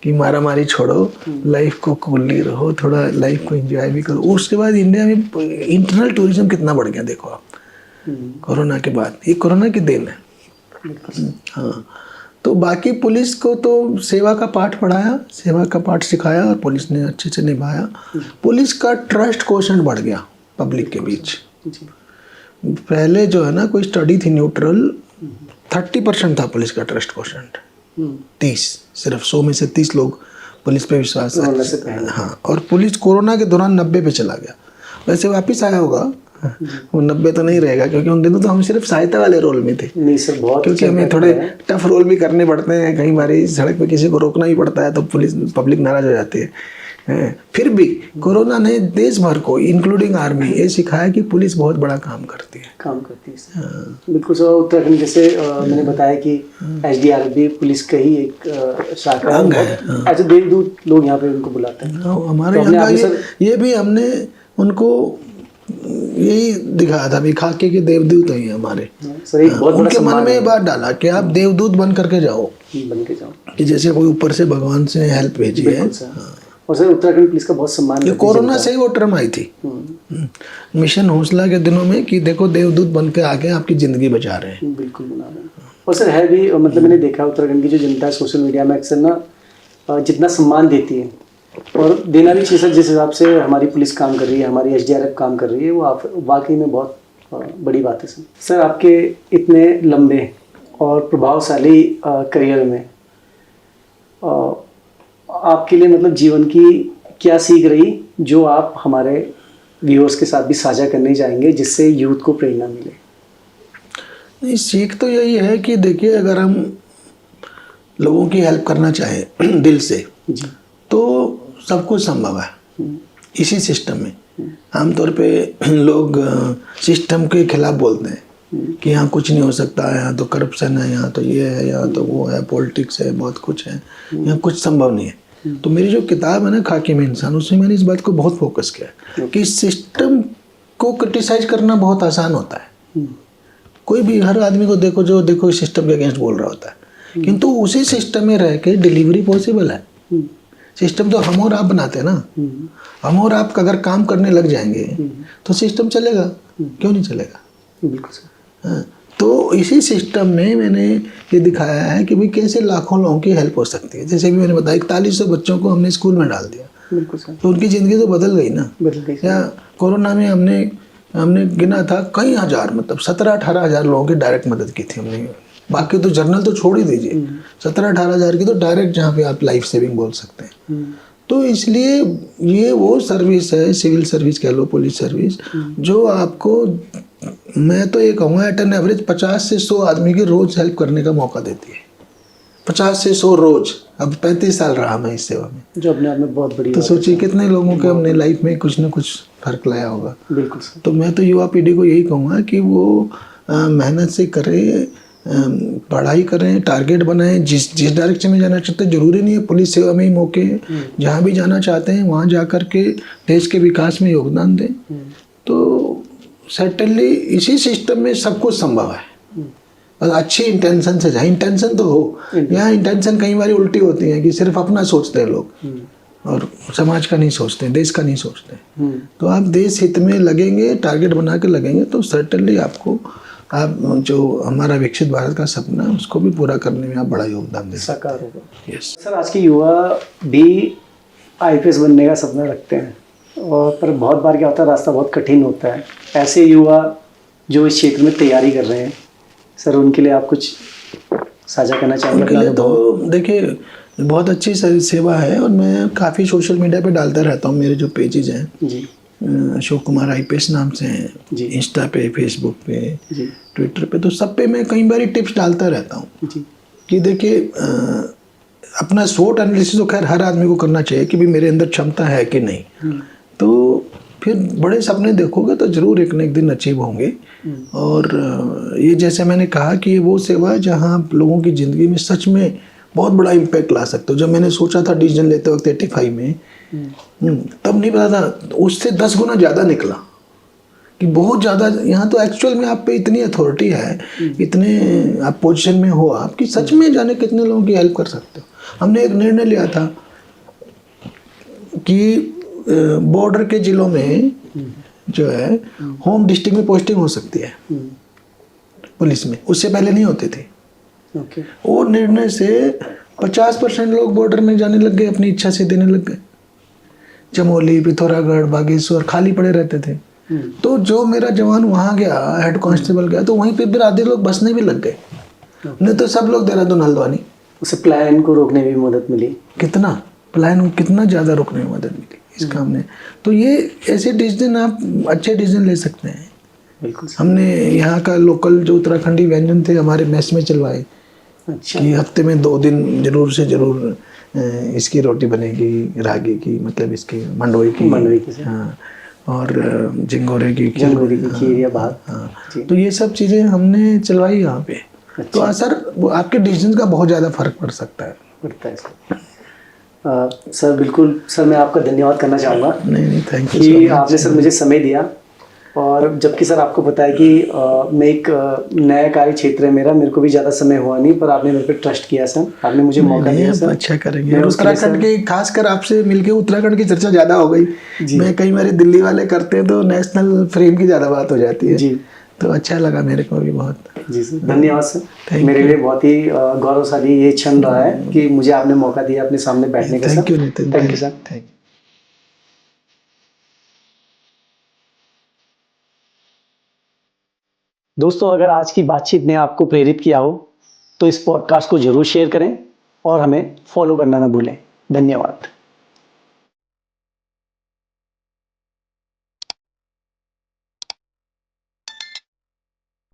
S1: कि मारा मारी छोड़ो, लाइफ को कूलली रहो, थोड़ा लाइफ को एंजॉय भी करो। उसके बाद इंडिया में इंटरनल टूरिज्म कितना बढ़ गया देखो आप, कोरोना के बाद। ये कोरोना की देन है। हाँ, तो बाकी पुलिस को तो सेवा का पाठ पढ़ाया, सेवा का पाठ सिखाया और पुलिस ने अच्छे से निभाया। पुलिस का ट्रस्ट क्वोशेंट बढ़ गया पब्लिक के बीच। पहले जो है ना, कोई स्टडी थी न्यूट्रल, 30% था पुलिस का ट्रस्ट क्वोशेंट, 30, सिर्फ 100 में से 30 लोग पुलिस पे विश्वास रखते हैं। हाँ, और पुलिस कोरोना के दौरान 90 पे चला गया। वैसे वापिस आया होगा, वो 90 तो नहीं रहेगा, क्योंकि उन दिनों तो हम सिर्फ सहायता वाले रोल में थे।
S2: नहीं सर, बहुत
S1: क्योंकि हमें थोड़े टफ रोल भी करने पड़ते हैं, कई बार सड़क पे किसी को रोकना ही पड़ता है तो पुलिस पब्लिक नाराज हो जाती है। फिर भी कोरोना ने देश भर को इंक्लूडिंग आर्मी ये सिखाया कि पुलिस बहुत बड़ा काम करती है।
S2: बिल्कुल सर। उत्तराखंड जैसे मैंने बताया कि SDRF भी पुलिस का ही एक शाखा
S1: अंग है।
S2: ऐसे देवदूत लोग यहाँ पे उनको बुलाते हैं।
S1: हमारे यहाँ ये भी हमने उनको यही दिखाया था भी, खाके के देवदूत हैं हमारे
S2: सर। एक बहुत
S1: उनके मन में ये बात डाला कि आप देवदूत बन करके जाओ, कि जैसे कोई ऊपर से भगवान से हेल्प भेजी है।
S2: और सर उत्तराखंड पुलिस का बहुत सम्मान है।
S1: कोरोना से ही वो टर्म आई थी मिशन हौसला के दिनों में, कि देखो देवदूत बन के आके आपकी जिंदगी बचा रहे हैं।
S2: बिल्कुल बना रहे हैं। और सर है भी, मतलब मैंने देखा उत्तराखंड की जो जनता है सोशल मीडिया में अक्सर ना जितना सम्मान देती है और देना भी चाहिए सर, जिस हिसाब से हमारी पुलिस काम कर रही है, हमारी SDRF काम कर रही है, वो आप वाकई में बहुत बड़ी बात है सर। सर आपके इतने लंबे और प्रभावशाली करियर में आपके लिए मतलब जीवन की क्या सीख रही जो आप हमारे व्यूअर्स के साथ भी साझा करने जाएंगे, जिससे यूथ को प्रेरणा मिले?
S1: नहीं, सीख तो यही है कि देखिए, अगर हम लोगों की हेल्प करना चाहें दिल से
S2: जी,
S1: तो सब कुछ संभव है इसी सिस्टम में। आमतौर पे लोग सिस्टम के खिलाफ बोलते हैं कि यहाँ कुछ नहीं हो सकता, यहाँ तो करप्शन है, यहाँ तो ये है, यहाँ तो वो है, पॉलिटिक्स है, बहुत कुछ है, यहाँ कुछ संभव नहीं है। तो मेरी जो किताब है ना, खाकी में इंसान, उसमें मैंने इस बात को बहुत फोकस किया कि सिस्टम को क्रिटिसाइज करना बहुत आसान होता है। कोई भी हर आदमी को देखो जो देखो सिस्टम के अगेंस्ट बोल रहा होता है, किंतु उसी सिस्टम में रह के डिलीवरी पॉसिबल है। सिस्टम तो हम और आप बनाते हैं ना, हम और आप अगर काम करने लग जाएंगे तो सिस्टम चलेगा, क्यों नहीं चलेगा?
S2: बिल्कुल सर।
S1: तो इसी सिस्टम में मैंने ये दिखाया है कि भाई कैसे लाखों लोगों की हेल्प हो सकती है। जैसे भी मैंने बताया 4100 बच्चों को हमने स्कूल में डाल दिया,
S2: बिल्कुल सर।
S1: तो उनकी ज़िंदगी तो बदल गई ना।
S2: बदल गई।
S1: या कोरोना में हमने गिना था कई हज़ार, मतलब 17-18 हज़ार लोगों की डायरेक्ट मदद की थी हमने। बाकी तो जर्नल तो छोड़ ही दीजिए, 17-18 हज़ार की तो डायरेक्ट, जहाँ पे आप लाइफ सेविंग बोल सकते हैं। तो इसलिए ये वो सर्विस है, सिविल सर्विस कह लो, पुलिस सर्विस, जो आपको, मैं तो ये कहूँगा एट एन एवरेज 50 से 100 आदमी की रोज हेल्प करने का मौका देती है। 50 से 100 रोज। अब 35 साल रहा मैं इस सेवा में,
S2: जो अपने आप में बहुत बड़ी
S1: तो सोचिए कितने लोगों के हमने लाइफ में कुछ ना कुछ फर्क लाया होगा।
S2: बिल्कुल सर।
S1: तो मैं तो युवा पीढ़ी को यही कहूँगा कि वो मेहनत से करे, पढ़ाई करें, टारगेट बनाएं, जिस डायरेक्शन में जाना चाहते हैं। जरूरी नहीं है पुलिस सेवा में ही मौके, जहाँ भी जाना चाहते हैं वहाँ जा कर के देश के विकास में योगदान दें। तो सर्टेनली इसी सिस्टम में सब कुछ संभव है, और अच्छी इंटेंशन से जाए। इंटेंशन तो हो, यहाँ इंटेंशन कई बार उल्टी होती है कि सिर्फ अपना सोचते हैं लोग और समाज का नहीं सोचते, देश का नहीं सोचते। तो आप देश हित में लगेंगे, टारगेट बना के लगेंगे, तो सर्टेनली आपको, आप जो हमारा विकसित भारत का सपना है उसको भी पूरा करने में आप बड़ा योगदान दे सकते हैं।
S2: साकार होगा।
S1: यस
S2: सर आज के युवा भी IPS बनने का सपना रखते हैं, और पर बहुत बार क्या होता है, रास्ता बहुत कठिन होता है। ऐसे युवा जो इस क्षेत्र में तैयारी कर रहे हैं सर, उनके लिए आप कुछ साझा करना चाहेंगे?
S1: उनके लिए तो देखिए बहुत अच्छी सेवा है, और मैं काफ़ी सोशल मीडिया पे डालता रहता हूँ, मेरे जो पेजेज हैं
S2: जी,
S1: अशोक कुमार IPS नाम से
S2: जी।
S1: हैं, इंस्टा पे, फेसबुक पे,
S2: जी
S1: ट्विटर पे, तो सब पे मैं कई बार टिप्स डालता रहता हूँ
S2: जी
S1: कि देखिए अपना SWOT एनालिसिस तो खैर हर आदमी को करना चाहिए कि भी मेरे अंदर क्षमता है कि नहीं। तो फिर बड़े सपने देखोगे तो जरूर एक न एक दिन अचीव होंगे। और ये जैसे मैंने कहा कि ये वो सेवा है जहाँ आप लोगों की ज़िंदगी में सच में बहुत बड़ा इम्पैक्ट ला सकते हो। जब मैंने सोचा था डिसीजन लेते वक्त 85 में, तब नहीं पता था, उससे 10 गुना ज़्यादा निकला कि बहुत ज़्यादा। यहाँ तो एक्चुअल में आप पे इतनी अथॉरिटी है, इतने आप पोजीशन में हो आप कि सच में जाने कितने लोगों की हेल्प कर सकते हो। हमने एक निर्णय लिया था कि बॉर्डर के जिलों में जो है होम डिस्ट्रिक्ट में पोस्टिंग हो सकती है पुलिस में, उससे पहले नहीं होती थी।
S2: ओके।
S1: वो निर्णय से 50% लोग बॉर्डर में जाने लग गए, अपनी इच्छा से देने लग गए। चमोली, पिथौरागढ़, बागेश्वर खाली पड़े रहते थे। तो जो मेरा जवान वहाँ गया, हेड कांस्टेबल गया, तो वहीं पे फिर आधे लोग बसने भी लग गए, नहीं तो सब लोग देहरादून, हल्द्वानी।
S2: उसे प्लान को रोकने में भी मदद मिली।
S1: कितना प्लान, कितना ज़्यादा रोकने में मदद मिली इस काम ने। तो ये ऐसे डिसीजन आप अच्छे डिसीजन ले सकते हैं।
S2: बिल्कुल।
S1: हमने यहाँ का लोकल जो उत्तराखंडी व्यंजन थे हमारे मेस में चलवाए।
S2: अच्छा।
S1: कि हफ्ते में 2 दिन जरूर से जरूर इसकी रोटी बनेगी, रागी की, मतलब इसकी मंडोई की, हाँ, और झिंगोरे की
S2: खीर या भात।
S1: हाँ, तो ये सब चीज़ें हमने चलवाई यहाँ पे।
S2: अच्छा।
S1: तो सर आपके डिसीजन का बहुत ज़्यादा फर्क पड़ सकता है।
S2: पड़ता है सर। सर बिल्कुल सर, मैं आपका धन्यवाद करना चाहूँगा।
S1: नहीं, थैंक यू
S2: कि आपने सर मुझे समय दिया, और जबकि सर आपको पता है कि मैं एक नया कार्य क्षेत्र है मेरा, मेरे को भी ज़्यादा समय हुआ नहीं, पर आपने मेरे पे ट्रस्ट किया सर, आपने मुझे मौका दिया सर।
S1: अच्छा करेंगे। उत्तराखंड के, खासकर आपसे मिलके उत्तराखंड की चर्चा ज़्यादा हो गई। मैं कई बार दिल्ली वाले करते हैं तो नेशनल फ्रेम की ज़्यादा बात हो जाती है जी, तो अच्छा लगा मेरे को भी बहुत। जी सर, धन्यवाद सर। मेरे लिए बहुत ही गौरवशाली ये क्षण रहा है कि मुझे आपने मौका दिया अपने सामने बैठने का। Thank you Nitin,
S2: thank you sir.
S1: Thank you.
S2: दोस्तों, अगर आज की बातचीत ने आपको प्रेरित किया हो तो इस पॉडकास्ट को जरूर शेयर करें और हमें फॉलो करना ना भूलें। धन्यवाद।